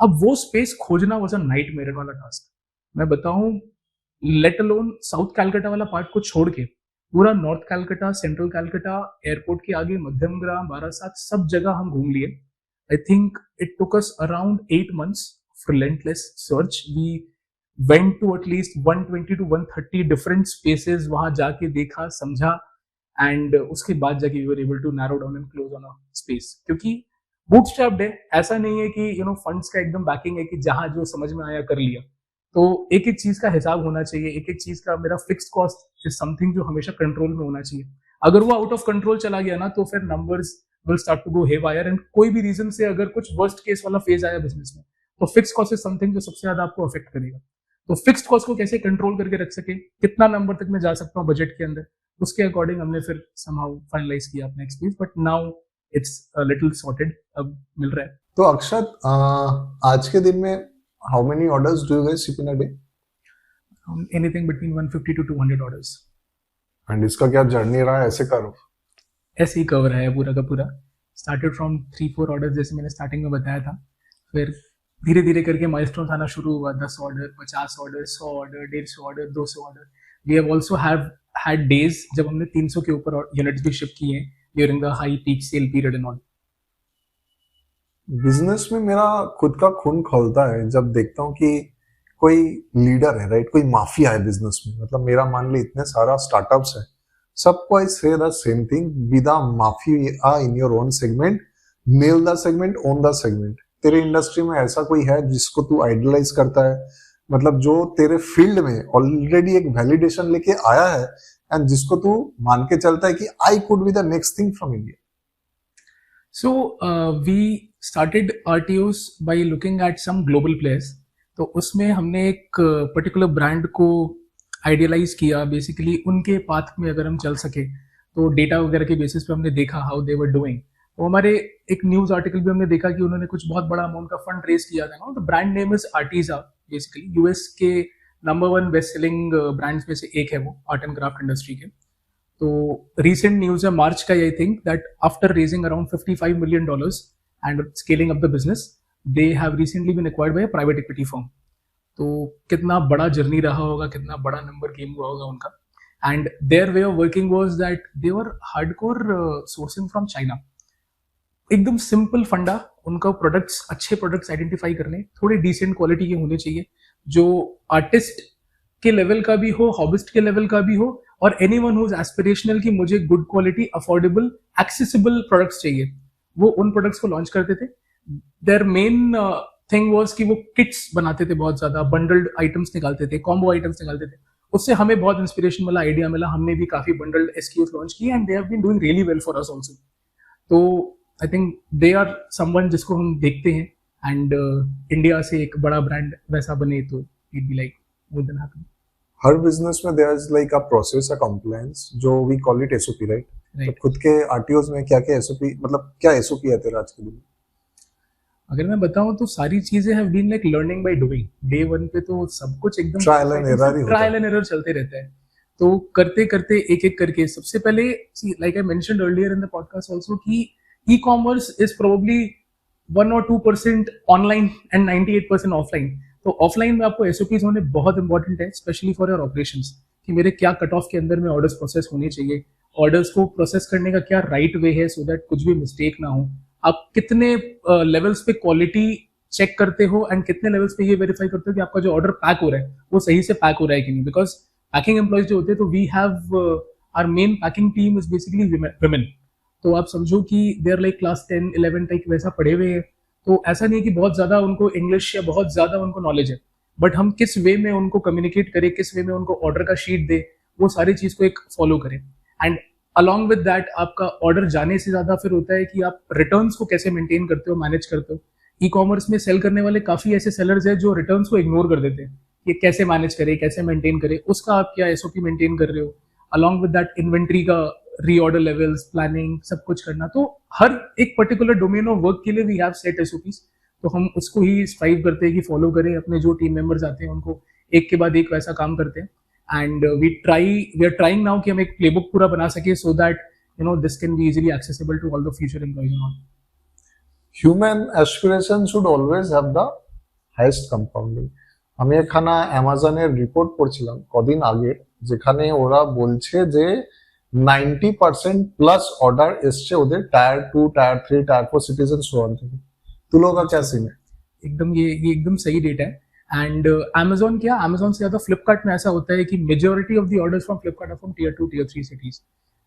अब वो स्पेस खोजना वॉज अ नाइटमेयर वाला टास्क, मैं बताऊं। लेट अलोन साउथ कैलकाटा वाला पार्ट को छोड़ के पूरा north Calcutta, central Calcutta, airport के आगे मध्यमग्राम, बारासात, सब जगह हम घूम लिए। I think it took us around 8 months of relentless search. We went to at least 120 to 130 different spaces, वहां जाके देखा, समझा, एंड उसके बाद जाके we were able to narrow down and close on a space। क्योंकि बूटस्ट्रैप्ड है, ऐसा नहीं है कि फंड्स का एकदम बैकिंग है कि जहां जो समझ में आया कर लिया। तो एक एक चीज का हिसाब होना चाहिए, एक एक चीज का मेरा फिक्स्ड कॉस्ट इज समथिंग जो हमेशा कंट्रोल में होना चाहिए। अगर वो आउट ऑफ कंट्रोल चला गया ना, तो फिर numbers will start to go haywire, and कोई भी रीजन से अगर कुछ वर्स्ट केस वाला फेज आया बिजनेस में, तो फिक्स्ड कॉस्ट इज समथिंग जो सबसे ज्यादा आपको अफेक्ट करेगा। तो फिक्स्ड कॉस्ट को कैसे कंट्रोल करके रख सके, कितना नंबर तक मैं जा सकता हूँ बजट के अंदर, उसके अकॉर्डिंग हमने फिर समहाउ फाइनलाइज किया अपना experience, but now it's little sorted, अब मिल रहा है। तो अक्षत, आज के दिन में how many orders do you guys ship in a day? Anything between 150 to 200 orders. And इसका क्या जर्नी रहा है, ऐसे करो? ऐसे ही कवर है पूरा का पूरा। स्टार्टेड फ्रॉम 3-4 ऑर्डर, जैसे मैंने स्टार्टिंग में बताया था, फिर धीरे धीरे करके माइलस्टोन्स आना शुरू हुआ, 10 order, 50 order, 100 order, 150 order, 200 order. We have also had days जब हमने 300 के ऊपर यूनिट्स भी शिप किए during the high peak sale period and all. Business में मेरा खुद का खून खौलता है जब देखता हूँ कि कोई लीडर है, राइट, कोई माफिया है बिजनेस में। मतलब मेरा मान ली इतने सारा स्टार्टअप्स है, सबको आई से the same thing, be the mafia in your own segment, nail the segment, own the segment. तेरे इंडस्ट्री में ऐसा कोई है जिसको तू आइडलाइज करता है, मतलब जो तेरे फील्ड में ऑलरेडी एक वैलिडेशन लेके आया है, एंड जिसको तू मान के चलता है कि I could be the next thing from India? So we started RTOs by looking at some global players. तो उसमें हमने एक पर्टिकुलर ब्रांड को आइडियलाइज किया, बेसिकली उनके पाथ में अगर हम चल सके, तो डेटा वगैरह के बेसिस पे हमने देखा हाउ दे वर डूइंग। तो हमारे एक न्यूज आर्टिकल भी हमने देखा कि उन्होंने कुछ बहुत बड़ा अमाउंट का फंड रेज किया था ना। The brand name is Arteza, basically US के नंबर 1 बेस्ट सेलिंग ब्रांड्स में से एक है वो, आर्ट एंड क्राफ्ट इंडस्ट्री के। तो recent news है मार्च का, I think that after raising around $55 million and scaling up the business, they have recently been acquired by a private equity firm. तो कितना बड़ा जर्नी रहा होगा, कितना बड़ा नंबर गेम हुआ होगा उनका. And their way of working was that they were hardcore sourcing from China. एकदम सिंपल फंडा, उनका प्रोडक्ट्स, अच्छे प्रोडक्ट्स आइडेंटिफाई करने, थोड़े डिसेंट क्वालिटी के होने चाहिए, जो आर्टिस्ट के लेवल का भी हो, हॉबिस्ट के लेवल का भी हो, और एनीवन हु इज एस्पिरेशनल कि मुझे good quality, affordable, accessible products चाहिए, वो उन प्रोडक्ट्स को लॉन्च करते थे. देयर मेन थिंग वाज कि वो किट्स बनाते थे, बहुत ज्यादा बंडल्ड आइटम्स निकालते थे, कॉम्बो आइटम्स निकालते थे. उससे हमें बहुत इंस्पिरेशन मिला, आइडिया मिला, हमने भी काफी बंडल्ड एसक्यूज लॉन्च किए and they have been doing really well for us also. तो I think they are someone जिसको हम देखते हैं, एंड इंडिया से एक बड़ा ब्रांड वैसा बने तो we'd be like more than happy. हर बिजनेस में there is like a process, a compliance, जो we call it SOP, right? तो खुद के आरटीओज में क्या क्या एसओपी, मतलब क्या एसओपी है तेरा आज के दिन? अगर मैं बताऊं तो सारी चीजें have been like learning by doing. Day one पे तो सब कुछ एकदम ट्रायल एंड एरर चलते रहता है. तो करते करते एक एक करके, सबसे पहले like I mentioned earlier in the podcast also कि e commerce is probably 1 or 2% online and 98% offline. तो ऑफलाइन में आपको एसओपीज होने बहुत इंपॉर्टेंट है, स्पेशली फॉर योर ऑपरेशंस, कि मेरे क्या कट ऑफ के अंदर में ऑर्डर्स प्रोसेस होने चाहिए, ऑर्डर्स को प्रोसेस करने का क्या राइट वे है सो दैट कुछ भी मिस्टेक ना हो. आप कितने लेवल्स पे क्वालिटी चेक करते हो एंड कितने लेवल्स पे ये वेरीफाई करते हो कि आपका जो ऑर्डर पैक हो रहा है वो सही से पैक हो रहा है कि नहीं. बिकॉज पैकिंग एम्प्लॉयज जो होते हैं, तो we have our main packing team is basically women. तो आप समझो कि दे आर लाइक क्लास 10, 11 तक वैसा पढ़े हुए हैं. तो ऐसा नहीं है कि बहुत ज्यादा उनको इंग्लिश या बहुत ज्यादा उनको नॉलेज है, बट हम किस वे में उनको कम्युनिकेट करें, किस वे में उनको ऑर्डर का शीट दे, वो सारी चीज को एक फॉलो करें. एंड अलॉन्ग विद दैट आपका ऑर्डर जाने से ज्यादा फिर होता है कि आप रिटर्न्स को कैसे मेंटेन करते हो, मैनेज करते हो. ई कॉमर्स में सेल करने वाले काफी ऐसे सेलर्स हैं जो रिटर्न्स को इग्नोर कर देते हैं, कि कैसे मैनेज करें, कैसे मेंटेन करें, उसका आप क्या एसओपी मेंटेन कर रहे हो. अलॉन्ग विद दैट इन्वेंट्री का रीऑर्डर लेवल्स, प्लानिंग, सब कुछ करना. तो हर एक पर्टिकुलर डोमेन ऑफ वर्क के लिए वी हैव सेट एसओपीज. तो हम उसको ही स्ट्राइव करते हैं कि फॉलो करें. अपने जो टीम मेंबर्स आते हैं उनको एक के बाद एक वैसा काम करते हैं. And we are trying now कि हम एक प्लेबुक पूरा बना सके so that this can be easily accessible to all the future employees and all. Human aspiration should always have the highest compounding. আমি এখানে অ্যামাজনের রিপোর্ট পড়ছিলাম কদিন আগে, যেখানে ওরা বলছে যে 90% प्लस ऑर्डर এসছে ওদের टायर 2, टायर 3, टायर 4 सिटीजन सोन থেকে. तुम लोगों का क्या सीन है? एकदम ये एकदम सही डेटा है. एंड Amazon से ज्यादा फ्लिपकार्ट में ऐसा होता है कि majority of the orders from Flipkart are from tier 2, tier 3 cities.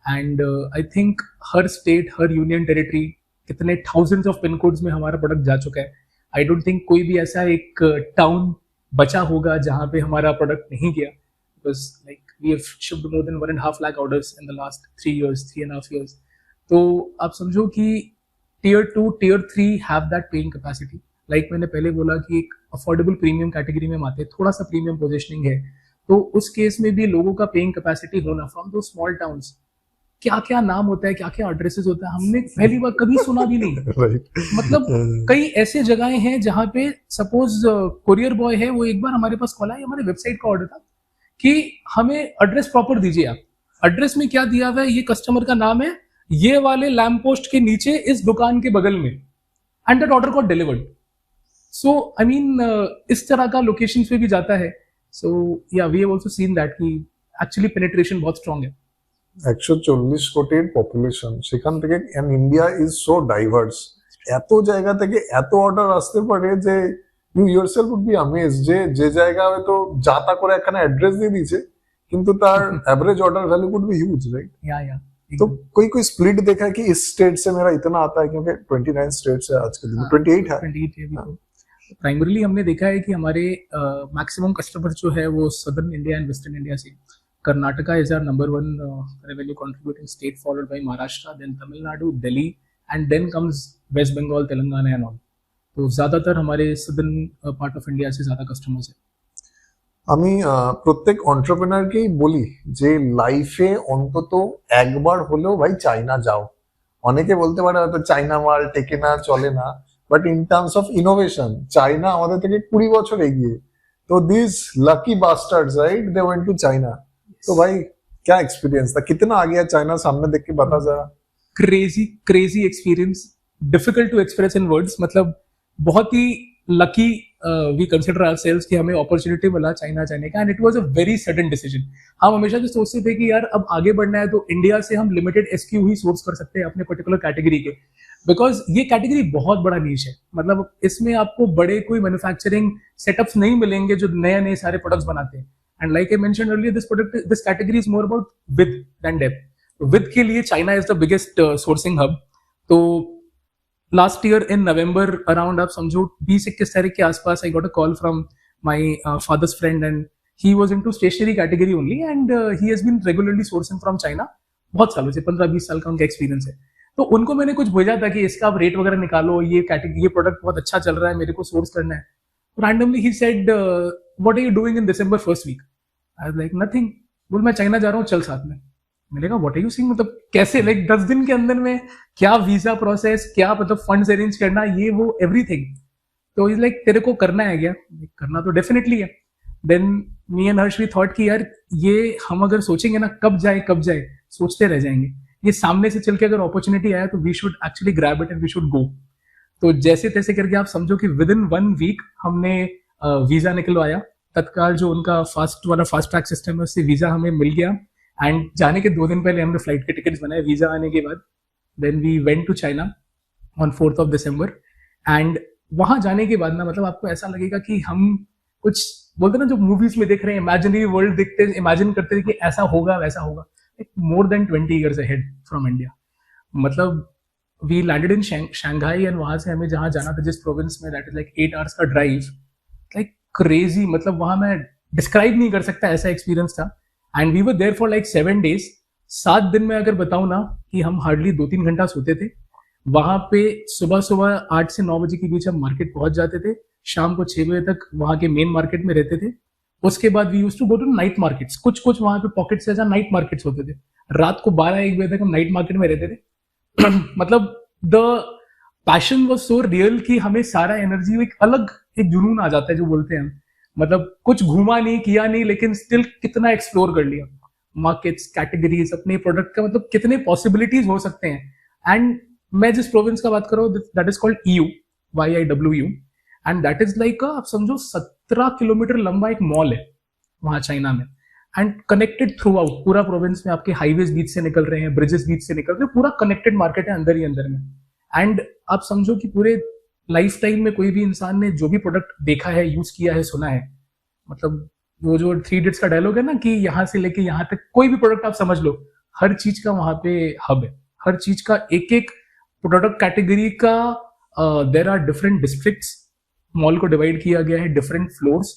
And I think हर स्टेट, हर यूनियन टेरिटरी, कितने थाउजेंड्स ऑफ पिन कोड्स में हमारा प्रोडक्ट जा चुका है. आई डोंट थिंक कोई भी ऐसा एक टाउन बचा होगा जहां पे हमारा प्रोडक्ट नहीं गया. Because like we have shipped more than 1.5 lakh orders in the last 3.5 years. तो आप समझो कि tier 2, tier 3 have that paying capacity. Like मैंने पहले बोला कि एक अफोर्डेबल प्रीमियम कैटेगरी में आते, थोड़ा सा प्रीमियम पोजिशनिंग है, तो उस केस में भी लोगों का पेइंग कैपेसिटी होना फ्रॉम दो स्मॉल टाउन्स. क्या क्या नाम होता है, क्या क्या एड्रेसेस होता है, हमने पहली बार कभी सुना भी नहीं. मतलब कई ऐसे जगहें हैं जहां पे सपोज कोरियर बॉय है, वो एक बार हमारे पास कॉल आया, हमारे वेबसाइट का ऑर्डर था कि हमें एड्रेस प्रॉपर दीजिए आप. एड्रेस में क्या दिया हुआ है, ये कस्टमर का नाम है, ये वाले लैम्प पोस्ट के नीचे इस दुकान के बगल में, and that order got delivered. So I mean इस तरह का लोकेशन पे भी जाता है. सो या we have also seen that कि एक्चुअली पेनिट्रेशन बहुत स्ट्रांग है. 140 কোটির পপুলেশন, সেখান থেকে and India is so diverse, এত জায়গা থেকে এত অর্ডার আসতে পারে যে you yourself would be amazed যে যে জায়গা হয়তো যাতা করে এখানে অ্যাড্রেস দিয়ে দিয়েছে, কিন্তু তার average order value could be huge, right? या तो कोई स्प्लिट देखा है कि इस स्टेट से मेरा इतना आता है, क्योंकि 29 स्टेट्स है आज के दिन में, 28 है. 28 है. प्राइमरीली हमने देखा है कि हमारे मैक्सिमम कस्टमर जो है वो southern India and western India से. Karnataka is our number 1 revenue contributing state, followed by Maharashtra, then Tamil Nadu, Delhi, and then comes West Bengal, Telangana and all. तो ज्यादातर हमारे सदर्न पार्ट ऑफ इंडिया से ज्यादा customers है. আমি প্রত্যেক এন্টারপ্রেনারকেই বলি যে লাইফে অন্তত একবার হলেও ভাই চাইনা যাও. অনেকে বলতে পারে হয়তো চাইনা মাল টেকে না, চলে না, but in terms of innovation China আমাদের থেকে 20 বছর এগিয়ে. তো this lucky bastards, right, they went to China. तो भाई क्या एक्सपीरियंस था, कितना आ गया चाइना सामने देख के बता जरा। Crazy experience, difficult to express in words. मतलब बहुत ही लकी वी कंसिडर आवरसेल्व्स कि हमें अपॉर्चुनिटी मिला चाइना जाने का, and it was a very sudden decision. हम हमेशा जो सोचते थे कि यार अब आगे बढ़ना है तो इंडिया से हम लिमिटेड एसक्यू ही सोर्स कर सकते हैं अपने पर्टिकुलर कैटेगरी के, बिकॉज ये कैटेगरी बहुत बड़ा नीश है। मतलब इसमें आपको बड़े कोई मैन्युफैक्चरिंग सेटअप्स नहीं मिलेंगे जो नए नए सारे प्रोडक्ट्स बनाते हैं। And like I mention earlier, this category is more about width than depth. Width के लिए China is the biggest sourcing hub. तो last year in November around आप समझो 20-21 तारीख के आसपास I got a call from my father's friend, and he was into stationery category only, and he has been regularly sourcing from China बहुत सालों से, 15-20 साल का उनका एक्सपीरियंस है। तो उनको मैंने कुछ भेजा था कि इसका आप रेट वगैरह निकालो, ये कैटेगरी, ये प्रोडक्ट बहुत अच्छा चल रहा है, मेरे को सोर्स करना है। रैंडमली ही said what are you doing in December first week? I was like nothing. बोल मैं चाइना जा रहा हूँ, चल साथ में। मैंने कहा व्हाट आर यू सीइंग, मतलब कैसे, लाइक 10 दिन के अंदर में क्या वीजा प्रोसेस, क्या मतलब फंड्स अरेंज करना, ये वो एवरीथिंग। तो इज लाइक तेरे को करना है क्या? करना तो डेफिनेटली है। Then me and Harsh we thought कि यार ये हम अगर सोचेंगे ना कब जाए सोचते रह जाएंगे। ये सामने से चल के अगर अपॉर्चुनिटी आया तो we should actually grab it and we should go. तो जैसे तैसे करके आप समझो कि विद इन 1 वीक हमने वीजा निकलवाया। तत्काल जो उनका फास्ट ट्रैक सिस्टम है उससे वीजा हमें मिल गया, एंड जाने के 2 दिन पहले हमने फ्लाइट के टिकट्स बनाए वीजा आने के बाद। Then we went to China on 4th of December, and वहां जाने के बाद ना मतलब आपको ऐसा लगेगा कि हम कुछ बोलते ना जो मूवीज में देख रहे हैं, इमेजिनरी वर्ल्ड देखते हैं, इमेजिन करते हैं कि ऐसा होगा वैसा होगा। More than 20 years ahead from India. मतलब we landed in Shanghai, and वहां से हमें जहां जाना था जिस प्रोविंस में, दैट इज लाइक 8 hours का ड्राइव, लाइक क्रेजी। मतलब वहां मैं डिस्क्राइब नहीं कर सकता, ऐसा एक्सपीरियंस था। And we were there for like 7 days। 7 दिन में अगर बताऊं ना कि हम हार्डली 2-3 घंटा सोते थे। वहां पे सुबह 8 से 9 बजे के बीच हम मार्केट पहुंच जाते थे, शाम को 6 बजे तक वहां के मेन मार्केट में रहते थे। उसके बाद we used to go to night markets, कुछ वहां पे पॉकेट्स है जहाँ नाइट मार्केट्स होते थे। रात को 12-1 बजे तक हम नाइट मार्केट में रहते थे। मतलब the passion was so real कि हमें सारा एनर्जी, एक अलग एक जुनून आ जाता है जो बोलते हैं हम। मतलब कुछ घूमा नहीं किया नहीं, लेकिन स्टिल कितना एक्सप्लोर कर लिया मार्केट्स, कैटेगरीज, अपने प्रोडक्ट का, मतलब कितने पॉसिबिलिटीज हो सकते हैं। एंड मैं जिस प्रोविंस का बात कर रहा हूँ that is called EU, YIWU, and that is like आप समझो 17 किलोमीटर लंबा एक मॉल है वहां चाइना में, एंड कनेक्टेड थ्रू आउट पूरा प्रोविंस में। आपके हाईवेज बीच से निकल रहे हैं, ब्रिजेस बीच से निकल रहे हैं, पूरा कनेक्टेड मार्केट है अंदर ही अंदर में। एंड आप समझो कि पूरे लाइफ टाइम में कोई भी इंसान ने जो भी प्रोडक्ट देखा है, यूज किया है, सुना है, मतलब वो जो 3 Idiots का डायलॉग है ना कि यहाँ से लेके यहाँ तक कोई भी प्रोडक्ट आप समझ लो, हर चीज का वहां पे हब है। हर चीज का एक एक प्रोडक्ट कैटेगरी का there are different districts. Mall को डिवाइड किया गया है, different floors,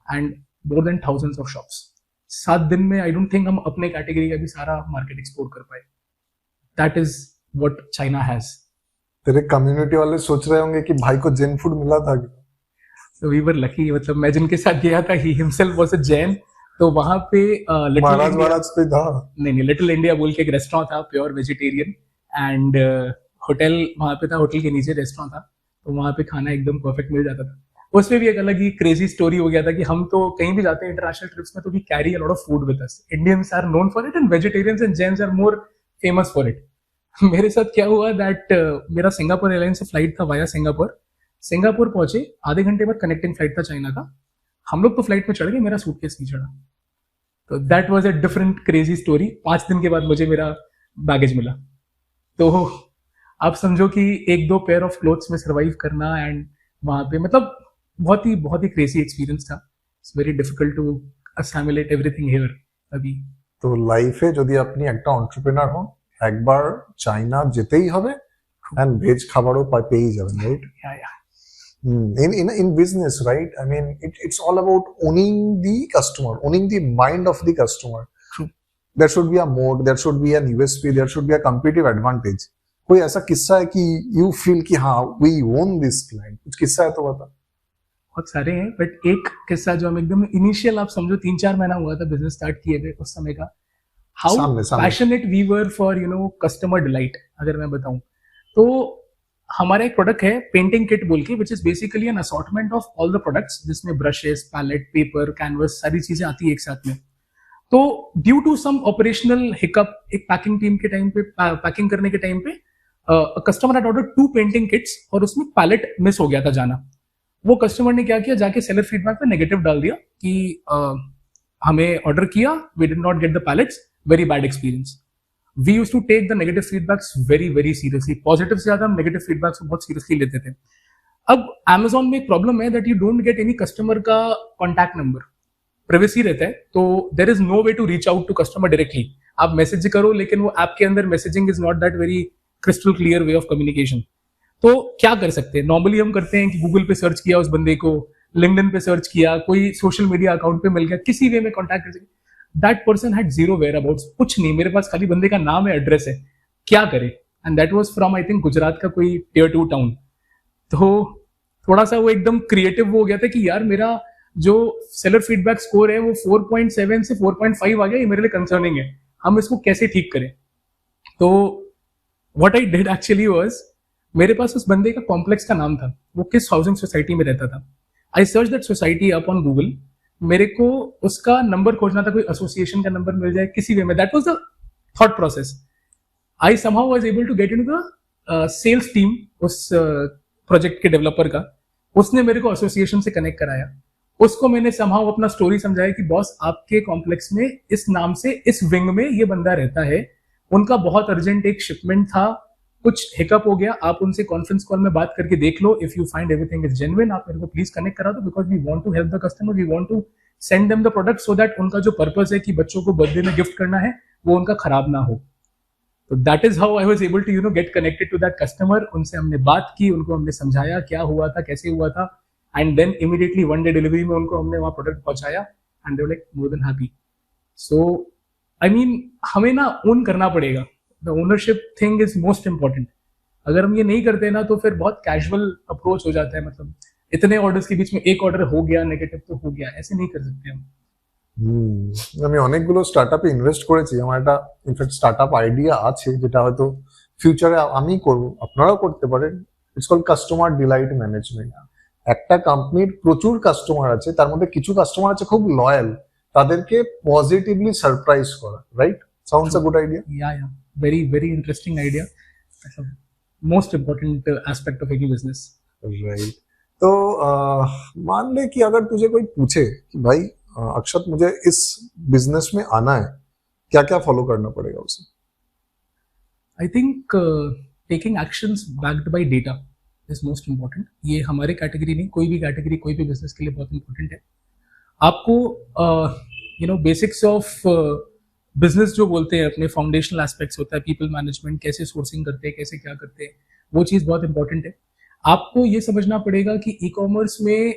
and more than thousands of shops. 7 दिन में आई डोंट थिंक हम अपने कैटेगरी का भी सारा मार्केट एक्सप्लोर कर पाए। That is what China has. तेरे कम्युनिटी वाले सोच रहे होंगे कि भाई को जैन फूड मिला था। So we were lucky। मतलब मैं जिनके साथ गया था, he himself was a Jain। तो वहां पे महाराज पे था। नहीं, लिटिल इंडिया बोल के एक रेस्टोरेंट था, प्योर वेजिटेरियन, एंड होटल वहां पे था, होटल के नीचे रेस्टोरेंट था, तो वहां पे खाना एकदम परफेक्ट मिल जाता था। उसमें भी एक अलग ही क्रेजी स्टोरी हो गया था कि हम तो कहीं भी जाते हैं इंटरनेशनल ट्रिप्स में तो we carry a lot of food with us. Indians are known for it, and vegetarians and Jains are more famous for it. मेरे साथ क्या हुआ दैट मेरा सिंगापुर एयरलाइंस से फ्लाइट था वाया सिंगापुर पहुंचे, आधे घंटे बाद कनेक्टिंग फ्लाइट था चाइना का। हम लोग तो फ्लाइट में चढ़ गए, मेरा सूटकेस नहीं चढ़ा। तो that was a different crazy story. 5 दिन के बाद मुझे मेरा बैगेज मिला। तो आप समझो कि 1-2 पेयर ऑफ क्लोथ्स में सर्वाइव करना, एंड वहां पे मतलब बहुत ही क्रेजी एक्सपीरियंस था। It's very difficult to assimilate everything here अभी। तो লাইফে যদি আপনি একটা এন্টারপ্রেনার হন, একবার চাইনা যেতেই হবে, এন্ড ভেজ খাবারও পেয়েই যাবেন, right? In business, right? I mean, it's all about owning the customer, owning the mind of the customer. True. There should be a mode, there should be an USP, there should be a competitive advantage. कोई ऐसा किस्सा है कि you feel कि हाँ we own this client? कुछ किस्सा है तो बता। बहुत सारे हैं, बट एक किस्सा जो हम एकदम इनिशियल आप समझो 3-4 महीना हुआ था बिजनेस स्टार्ट किए हुए उस समय का, how passionate we were for customer delight. अगर मैं बताऊं तो हमारा एक प्रोडक्ट है पेंटिंग किट बोल के, which is basically an assortment of all the products, जिसमें ब्रशेस, पैलेट, पेपर, कैनवस, सारी चीजें आती है एक साथ में। तो due to some operational hiccup एक पैकिंग टीम के टाइम पे पैकिंग करने के टाइम पे customer had order 2 painting kits और उसमें पैलेट मिस हो गया था जाना। वो कस्टमर ने क्या किया, जाके सेलर फीडबैक पे नेगेटिव डाल दिया कि हमें ऑर्डर किया, we did not get the palettes, very bad experience. We use to take the negative feedbacks very very seriously, positive से ज्यादा हम नेगेटिव फीडबैक्स को बहुत सीरियसली लेते थे। अब Amazon में एक प्रॉब्लम है that you don't get any customer का कॉन्टैक्ट नंबर, प्राइवेसी रहता है, तो there is no way to reach out to customer directly. आप मैसेज करो लेकिन वो ऐप के अंदर messaging is not that very crystal clear way of communication. तो क्या कर सकते हैं, नॉर्मली हम करते हैं कि गूगल पे सर्च किया उस बंदे को, लिंक्डइन पे सर्च किया, कोई सोशल मीडिया अकाउंट पे मिल गया, किसी वे में कॉन्टैक्ट कर सकते। That person had zero whereabouts, कुछ नहीं, मेरे पास खाली बंदे का नाम है, एड्रेस है, क्या करे। And that was from I think Gujarat का कोई टियर 2 टाउन। तो थोड़ा सा वो एकदम क्रिएटिव हो गया था कि यार मेरा जो सेलर फीडबैक स्कोर है वो 4.7 से 4.5 आ गया, ये मेरे लिए कंसर्निंग है, हम इसको कैसे ठीक करें। तो what I did actually was, मेरे पास उस बंदे का कॉम्प्लेक्स का नाम था, वो किस हाउसिंग सोसाइटी में रहता था। I search that society up on Google, मेरे को उसका नंबर खोजना था, कोई एसोसिएशन का नंबर मिल जाए किसी वे में, that was the thought process. I somehow was able to get into the sales team उस प्रोजेक्ट के डेवलपर का, उसने मेरे को एसोसिएशन से कनेक्ट कराया, उसको मैंने समहाउ अपना स्टोरी समझाया कि बॉस आपके कॉम्प्लेक्स में इस नाम से इस विंग में ये बंदा रहता है, उनका बहुत अर्जेंट एक शिपमेंट था, कुछ हिकअप हो गया, आप उनसे कॉन्फ्रेंस कॉल में बात करके देख लो, if you find everything is genuine आप मेरे को प्लीज कनेक्ट करा दो, because we want to help the customer, we want to send them the product so that उनका जो पर्पस है कि बच्चों को बर्थडे में गिफ्ट करना है वो उनका खराब ना हो। तो that is how I was able to get connected to that customer. उनसे हमने बात की, उनको हमने समझाया क्या हुआ था, कैसे हुआ था, and then immediately 1 day delivery में उनको हमने वहां प्रोडक्ट पहुंचाया and they were like more than happy. So I mean हमें ना ओन करना पड़ेगा, the ownership thing is most important. अगर हम ये नहीं करते ना तो फिर बहुत कैजुअल अप्रोच हो जाता है, मतलब इतने ऑर्डर्स के बीच में एक ऑर्डर हो गया नेगेटिव तो हो गया, ऐसे नहीं कर सकते हम। আমি অনেকগুলো স্টার্টআপে ইনভেস্ট করেছি, আমার একটা ইনফ্যাক্ট স্টার্টআপ আইডিয়া আছে যেটা হয়তো ফিউচারে আমি করব, আপনারাও করতে পারেন। It's called customer delight management. একটা কোম্পানির প্রচুর কাস্টমার আছে, তার মধ্যে কিছু কাস্টমার আছে খুব লয়াল, তাদেরকে পজিটিভলি সারপ্রাইজ করা, right? Sounds a good idea. Yeah very very interesting idea, most important aspect of any business. Right. तो मान ले कि अगर तुझे कोई पूछे कि भाई अक्षत मुझे इस बिजनेस में आना है, क्या क्या फॉलो करना पड़ेगा उसे? I think taking actions backed by data is most important. ये हमारे कैटेगरी नहीं, कोई भी कैटेगरी कोई भी बिजनेस के लिए बहुत इंपॉर्टेंट है। आपको बेसिक्स ऑफ बिजनेस जो बोलते हैं, अपने फाउंडेशनल एस्पेक्ट्स होता है, पीपल मैनेजमेंट, कैसे सोर्सिंग करते हैं, कैसे क्या करते हैं, वो चीज़ बहुत इंपॉर्टेंट है। आपको ये समझना पड़ेगा कि ई कॉमर्स में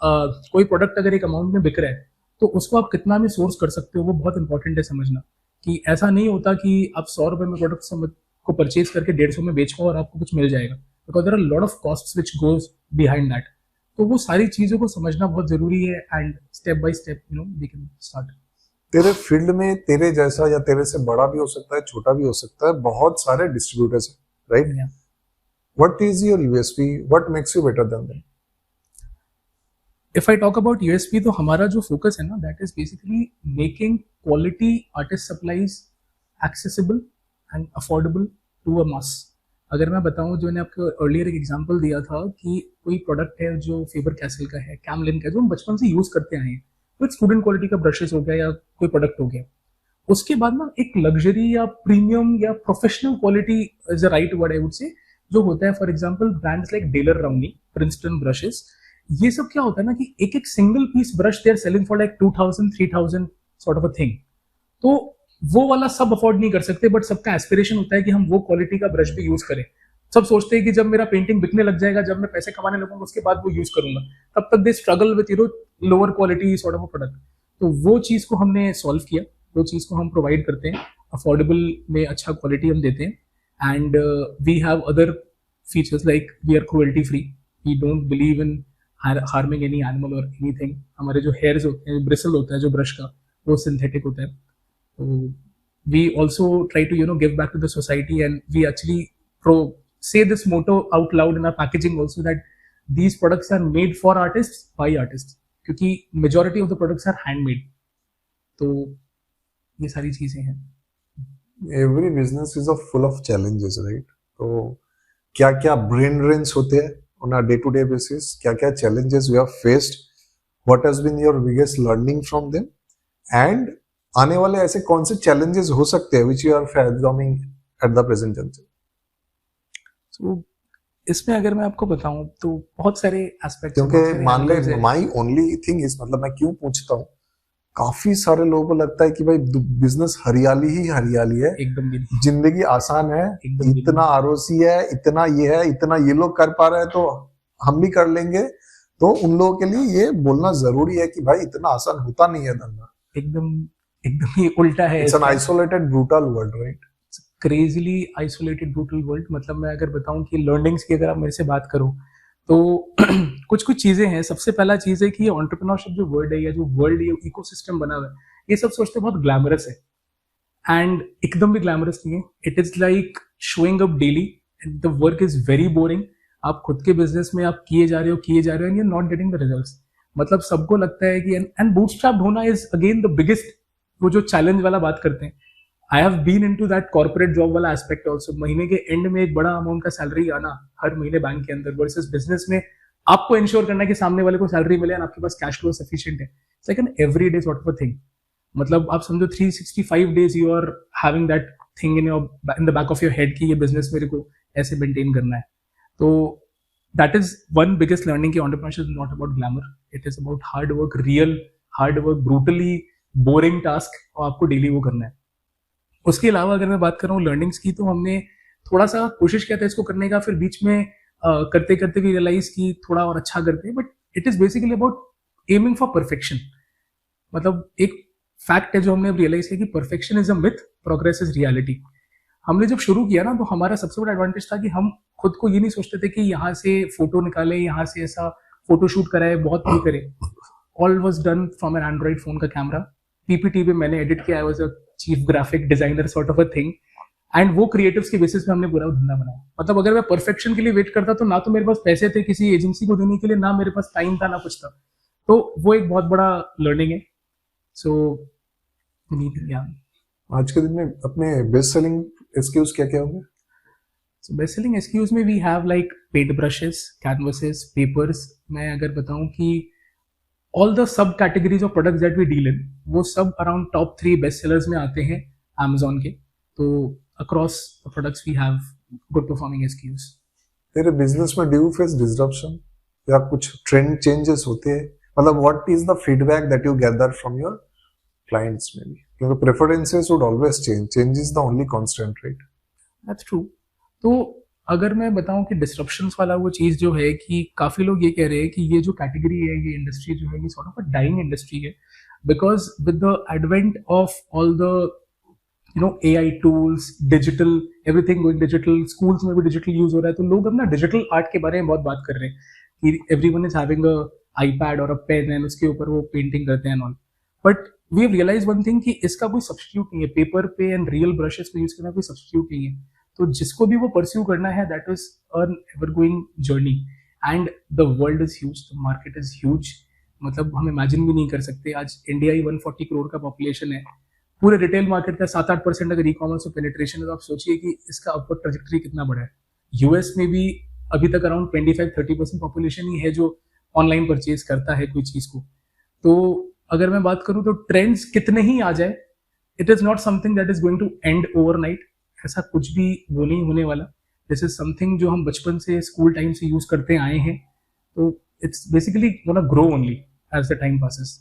कोई प्रोडक्ट अगर एक अमाउंट में बिक रहा है तो उसको आप कितना में सोर्स कर सकते हो, वो बहुत इंपॉर्टेंट है समझना। कि ऐसा नहीं होता कि आप 100 रुपए में प्रोडक्ट को परचेज करके 150 में बेच पाओ और आपको कुछ मिल जाएगा, because there are lot of costs which goes behind that. तो वो सारी चीज़ों को समझना बहुत जरूरी है, and step by step we can start. तेरे फील्ड में तेरे जैसा या तेरे से बड़ा भी हो सकता है, छोटा भी हो सकता है, बहुत सारे डिस्ट्रीब्यूटर्स हैं, right? What is your USP, what makes you better than them? If I talk about USP, तो हमारा जो फोकस है ना, that is basically making quality artist supplies accessible and affordable to a mass. अगर मैं बताऊं, जो मैंने आपको अर्लियर एक एग्जांपल दिया था कि कोई प्रोडक्ट है जो फेबर कैसल का है, कैमलिन का है, जो हम बचपन से यूज करते आए हैं, तो एक स्टूडेंट क्वालिटी का ब्रशेस हो गया या कोई प्रोडक्ट हो गया, उसके बाद ना एक लग्जरी या प्रीमियम या professional quality is a right word I would say, जो होता है। For example brands like Daler Rowney, Princeton brushes, ये सब क्या होता है ना कि एक एक single piece brush they are selling for like 2000 3000 sort of a thing. तो वो वाला सब अफोर्ड नहीं कर सकते, बट सबका एस्पिरेशन होता है कि हम वो क्वालिटी का ब्रश भी यूज करें। सब सोचते हैं कि जब मेरा पेंटिंग बिकने लग जाएगा, जब मैं पैसे कमाने लगूंगा, उसके बाद वो यूज करूंगा, तब तक they struggle with lower quality sort of a product. तो वो चीज को हमने सॉल्व किया, वो चीज को हम प्रोवाइड करते हैं, अफोर्डेबल में अच्छा क्वालिटी हम देते हैं। And we have other features like we are cruelty free, we don't believe in harming any animal और एनीथिंग। हमारे जो हेयर्स होते हैं, ब्रिसल होता है जो ब्रश का, वो सिंथेटिक होता है। तो we also try to give back to the society, and we actually say this motto out loud in our packaging also, that these products are made for artists by artists, क्योंकि majority of the products are handmade। तो ये सारी चीजें हैं. Every business is full of challenges, right? तो क्या क्या brain drains होते हैं on a day to day basis, क्या क्या challenges you have faced, what has been your biggest learning from them, and आने वाले ऐसे कौन से चैलेंजेस हो सकते हैं which you are fathoming at the present junction? So, इसमें अगर मैं आपको बताऊं तो बहुत सारे एस्पेक्ट्स, क्योंकि मान ले माई ओनली थिंग इज, मतलब मैं क्यों पूछता हूँ, काफी सारे लोगों को लगता है कि भाई बिजनेस हरियाली ही हरियाली है, एकदम भी नहीं. जिंदगी आसान है, एकदम भी इतना आरओसी है, इतना ये है, इतना ये लोग कर पा रहे हैं तो हम भी कर लेंगे. तो उन लोगों के लिए ये बोलना जरूरी है कि भाई इतना आसान होता नहीं है धंधा. एकदम एकदम ही उल्टा है. It's an isolated brutal world, right? Crazily isolated brutal world. मतलब मैं अगर बताऊं कि लर्निंग्स की अगर आप मेरे से बात करो तो कुछ कुछ चीजें हैं. सबसे पहला चीज है कि ये एंटरप्रेन्योरशिप जो वर्ड है या जो वर्ल्ड ये इकोसिस्टम बना हुआ है, ये सब सोचते हैं बहुत ग्लैमरस है, एंड एकदम भी ग्लैमरस नहीं है. It is like showing up daily and the work is very boring. आप खुद के बिजनेस में आप किए जा रहे हो and you are not getting the results. मतलब सबको लगता है कि एंड बूटस्ट्रैप्ड होना इज अगेन द बिगेस्ट, वो जो चैलेंज वाला बात करते हैं. I have been into that corporate job वाला एस्पेक्ट ऑल्सो. महीने के एंड में एक बड़ा अमाउंट का सैलरी आना हर महीने बैंक के अंदर, वर्सेस बिजनेस में आपको इंश्योर करना है कि सामने वाले को सैलरी मिले और आपके पास कैश फ्लो सफिशिएंट है. It's like an every day sort of a thing. मतलब आप समझो 365 days you are having that thing in the back of your head कि ये बिजनेस मेरे को ऐसे मेंटेन करना है. तो that is one biggest learning कि entrepreneurship is not about glamour, it is about hard work, real hard work, brutally boring task, और आपको डेली वो करना है. उसके अलावा अगर मैं बात कर रहा हूँ लर्निंग्स की, तो हमने थोड़ा सा कोशिश किया था इसको करने का, फिर बीच में करते करते भी रियलाइज की थोड़ा और अच्छा करते हैं. But it is basically about aiming for perfection. मतलब एक फैक्ट है जो हमने रियलाइज किया कि perfection is a myth, progress is reality. हमने जब शुरू किया ना, तो हमारा सबसे बड़ा एडवांटेज था कि हम खुद को ये नहीं सोचते थे कि यहाँ से फोटो निकाले, यहाँ से ऐसा फोटो शूट कराए, बहुत नहीं करे. All was done from an Android phone का कैमरा. पीपीटी पे मैंने एडिट किया, I was a chief graphic designer sort of a thing, and वो क्रिएटिव्स के बेसिस पे हमने पूरा धंधा बनाया. मतलब अगर मैं परफेक्शन के लिए वेट करता तो ना तो मेरे पास पैसे थे किसी एजेंसी को देने के लिए, ना मेरे पास टाइम था, ना कुछ था. तो वो एक बहुत बड़ा लर्निंग है. सो आज के दिन में अपने बेस्ट सेलिंग एसक्यूज क्या क्या होंगे? So best selling SKUs में we have like paint brushes, canvases, papers. मैं अगर बताऊं कि all the sub categories of products that we deal in, वो सब around top 3 best sellers में आते हैं Amazon के. तो across the products we have good performing SKUs. तेरे बिजनेस में do you face disruption या कुछ ट्रेंड चेंजेस होते हैं? मतलब what is the feedback that you gather from your clients maybe? क्योंकि preferences would always change. Change is the only constant, right? That's true. तो अगर मैं बताऊं कि डिस्ट्रप्शंस वाला वो चीज़ जो है कि काफ़ी लोग ये कह रहे हैं कि ये जो कैटेगरी है, ये इंडस्ट्री जो है, ये sort of a dying industry है, because with the advent of all the AI tools, digital, everything going digital, schools में भी डिजिटल यूज हो रहा है, तो लोग अब ना डिजिटल आर्ट के बारे में बहुत बात कर रहे हैं कि everyone is having a iPad और अ पेन एंड उसके ऊपर वो पेंटिंग करते हैं all. But we have realise one thing कि इसका कोई सब्स्टिट्यूट नहीं है. पेपर पे एंड रियल ब्रशेस पे यूज करना कोई सब्स्टिट्यूट नहीं है. तो जिसको भी वो परस्यू करना है, that is an ever going journey, and the world is huge, the market is huge. मतलब हम इमेजिन भी नहीं कर सकते. आज इंडिया ही 140 करोड़ का पॉपुलेशन है. पूरे रिटेल मार्केट का 7-8% अगर ई कॉमर्स में पेनिट्रेशन है, तो आप सोचिए कि इसका अपवर्ड ट्रैजेक्टरी कितना बड़ा है. यूएस में भी अभी तक अराउंड 25-30% पॉपुलेशन ही है जो ऑनलाइन परचेज करता है कोई चीज को. तो अगर मैं बात करूं तो ट्रेंड्स कितने ही आ जाए, it is not something that is going to end overnight. ऐसा कुछ भी वो नहीं होने वाला. दिस इज समथिंग जो हम बचपन से, स्कूल टाइम से यूज करते आए हैं. तो it's basically gonna grow only as the time passes.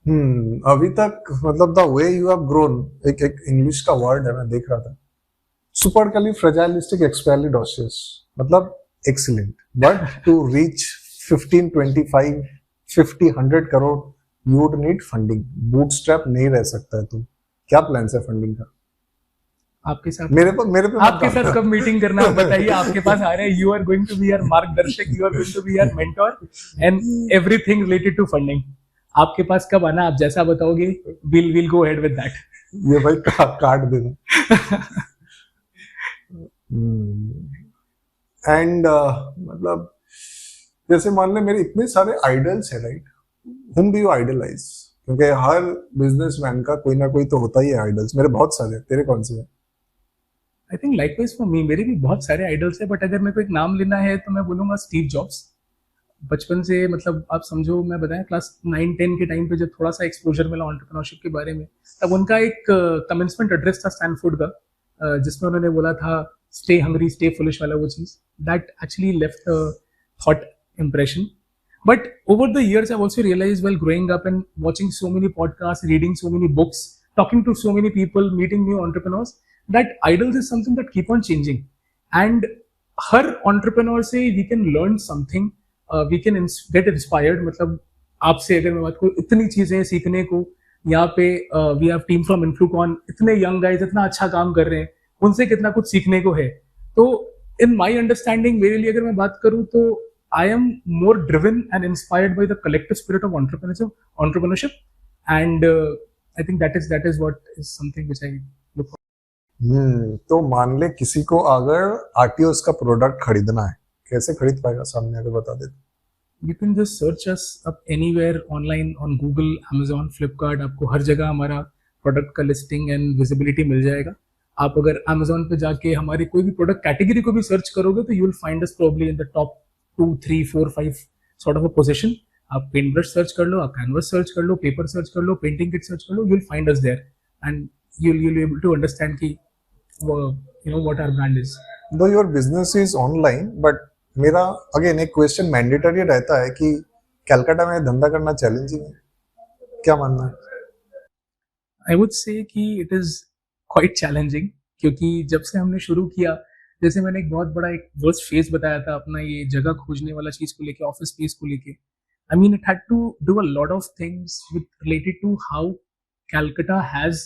अभी तक मतलब the way you have grown, एक इंग्लिश का वर्ड है, मैं देख रहा था, सुपरकैलिफ्रैजिलिस्टिक एक्सपिलिडोसियस, मतलब excellent. But to reach 15, 25, 50, 100 crore you would need funding. Bootstrap नहीं रह सकता है. तुम क्या प्लान है फंडिंग का? आपके साथ मेरे पे आपके साथ कब मीटिंग करना है बताइए. आपके पास आ रहे हैं, you are going to be our मार्गदर्शक, you are going to be our mentor and everything related to funding. आपके पास कब आना, आप जैसा बताओगे, will go ahead with that. ये भाई काट देना. एंड मतलब जैसे मान ले मेरे इतने सारे आइडल्स हैं, right? whom do you idolize? क्योंकि हर बिजनेसमैन का कोई ना कोई तो होता ही है आइडल्स। मेरे बहुत सारे, तेरे कौन से हैं? I think likewise for me, मेरे भी बहुत सारे आइडल्स है, बट अगर मेरे को एक नाम लेना है तो मैं बोलूंगा स्टीव जॉब्स। बचपन से, मतलब आप समझो, मैं बताया क्लास 9-10 के टाइम पे जब थोड़ा सा एक्सपोजर मिला एंटरप्रेन्योरशिप के बारे में, तब उनका एक कमेंसमेंट एड्रेस था स्टैनफोर्ड का, जिसमें उन्होंने बोला था स्टे हंग्री स्टे फुलिश वाला वो चीज, that actually left thought impression. But over the years, I've also realized while growing up and watching so many podcasts, reading so many books, talking to so many people, meeting new entrepreneurs, that idols is something that keep on changing. And her entrepreneur से we can learn something, we can get inspired. मतलब आपसे अगर मैं बात करूँ, इतनी चीजें सीखने को यहाँ पे we have team from Influcon, इतने young guys इतना अच्छा काम कर रहे हैं, उनसे कितना कुछ सीखने को है। तो in my understanding, मेरे लिए अगर मैं बात करूँ तो I am more driven and inspired by the collective spirit of entrepreneurship, and I think that is what is something which I look for. तो मान ले किसी को अगर आरटीओस का प्रोडक्ट खरीदना है, कैसे खरीद पाएगा? सामने अगर बता दे। You can just search us up anywhere online on Google, Amazon, Flipkart. आपको हर जगह हमारा प्रोडक्ट का लिस्टिंग एंड विजिबिलिटी मिल जाएगा। आप अगर Amazon पे जाके हमारी कोई भी प्रोडक्ट कैटेगरी को भी सर्च करोगे तो you will find us probably in the top 2, 3, 4, 5 sort of a position. आप पेंट ब्रश सर्च कर लो, आप कैनवस सर्च कर लो, पेपर सर्च कर लो, पेंटिंग किट सर्च कर लो, you'll find us there, and you'll be able to understand कि what our brand is. Though your business is online, but मेरा again एक question mandatory रहता है कि कलकत्ता में धंधा करना चैलेंजिंग है, क्या मानना है? I would say कि it is quite challenging, क्योंकि जब से हमने शुरू किया, जैसे मैंने एक बहुत बड़ा एक वर्स्ट फेज बताया था अपना, ये जगह खोजने वाला चीज को लेके, ऑफिस स्पेस को लेके। I mean it had to do a lot of things with related to how Calcutta has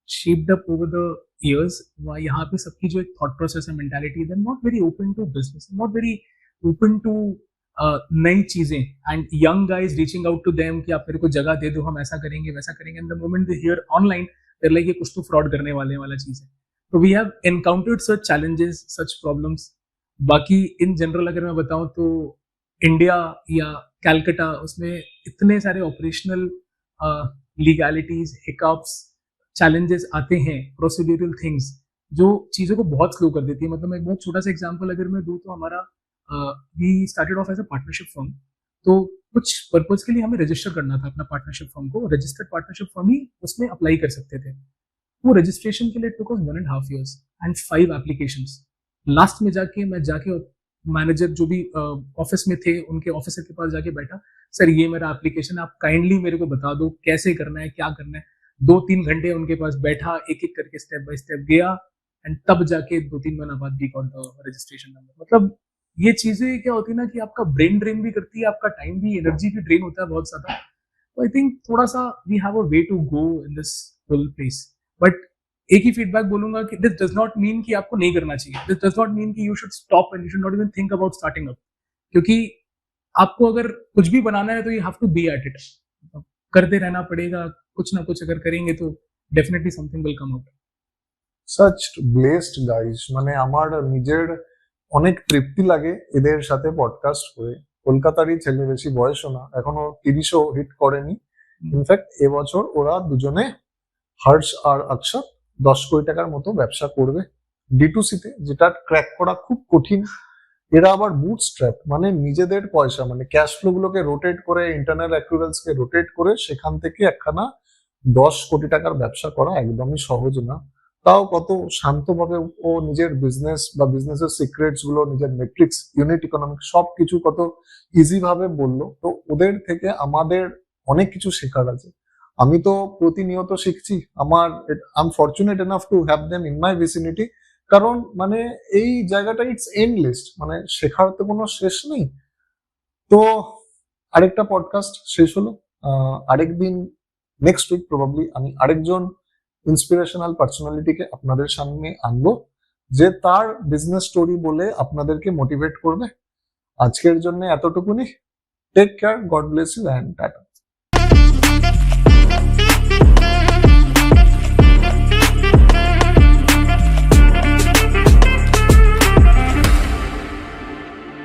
shaped up over the years. यहाँ पे सबकी जो एक थॉट प्रोसेस है, mentality, they are not very open to business, not very open to नई चीजें, and young guys reaching out to them कि आप मेरे को जगह दे दो, हम ऐसा करेंगे वैसा करेंगे, and the moment they hear online they like ये कुछ तो फ्रॉड करने वाले वाला चीज है। तो we have encountered such challenges, such problems. बाकी इन जनरल अगर मैं बताऊं तो इंडिया या कैलकाटा, उसमें इतने सारे ऑपरेशनल लीगैलिटीज, हिकअप्स, चैलेंजेस आते हैं, प्रोसीड्यूरल थिंग्स, जो चीज़ों को बहुत स्लो कर देती है। मतलब मैं एक बहुत छोटा सा एग्जांपल अगर मैं दूं तो हमारा we started off as a partnership firm. तो कुछ पर्पज के लिए हमें रजिस्टर करना था अपना पार्टनरशिप फर्म को, रजिस्टर्ड पार्टनरशिप फर्म ही उसमें अप्लाई कर सकते थे। वो रजिस्ट्रेशन के लिए टुक अस 1.5 years एंड 5 एप्लीकेशंस। लास्ट में जाके मैनेजर जो भी ऑफिस में थे, उनके ऑफिसर के पास जाके बैठा, सर ये मेरा एप्लीकेशन, आप काइंडली मेरे को बता दो कैसे करना है, क्या करना है। 2-3 घंटे उनके पास बैठा, एक एक करके स्टेप बाय स्टेप गया, एंड तब जाके 2-3 महीना बाद we got the registration number. मतलब ये चीजें क्या होती है ना कि आपका ब्रेन ड्रेन भी करती है, आपका टाइम भी, एनर्जी भी ड्रेन होता है बहुत ज्यादा। तो आई थिंक थोड़ा सा we have a way to go in this whole place. But एक ही फीडबैक बोलूंगा कि दिस डज नॉट मीन कि आपको नहीं करना चाहिए, दिस डज नॉट मीन कि you should stop and you should not even think about starting up, क्योंकि आपको अगर कुछ भी बनाना है तो you have to be at it, करते रहना पड़ेगा। कुछ ना कुछ अगर करेंगे तो definitely something will come out. Such blessed guys, মানে আমার নিজের অনেক তৃপ্তি লাগে এদের সাথে পডকাস্ট করে। কলকাতারই ছেলে, বেশি বয়সও না, এখনো 30ও হিট করেনি। ইনফ্যাক্ট এবছর ওরা দুজনে, হর্ষ আর অক্ষত, 10 কোটি টাকার মতো ব্যবসা করবে D2C তে, যেটা ক্র্যাক করা খুব কঠিন। এরা আবার বুটস্ট্র্যাপ, মানে নিজেদের পয়সা, মানে ক্যাশ ফ্লো গুলোকে রোটেট করে, ইন্টারনাল অ্যাক্রুয়ালস কে রোটেট করে সেখান থেকে একখানা 10 কোটি টাকার ব্যবসা করা একদমই সহজ না। তাও কত শান্তভাবে ও নিজের বিজনেস বা বিজনেসের সিক্রেটস গুলো, নিজের মেট্রিক্স, ইউনিট ইকোনমিক্স সবকিছু কত ইজি ভাবে বললো। তো ওদের থেকে আমাদের অনেক কিছু শেখার আছে। আমি তো প্রতিনিয়ত শিখছি। I am fortunate enough to have them in my vicinity, কারণ মানে এই জায়গাটা ইটস এন্ডলেস, মানে শেখার তো কোনো শেষ নেই। তো আরেকটা পডকাস্ট শেষ হলো, আরেকদিন নেক্সট উইক প্রবাবলি আমি আরেকজন ইন্সপিরেশনাল পার্সোনালিটিকে আপনাদের সামনে আনবো, যে তার বিজনেস স্টোরি বলে আপনাদেরকে মোটিভেট করবে। আজকের জন্য এতটুকুনি। Take care, God bless you, and tata.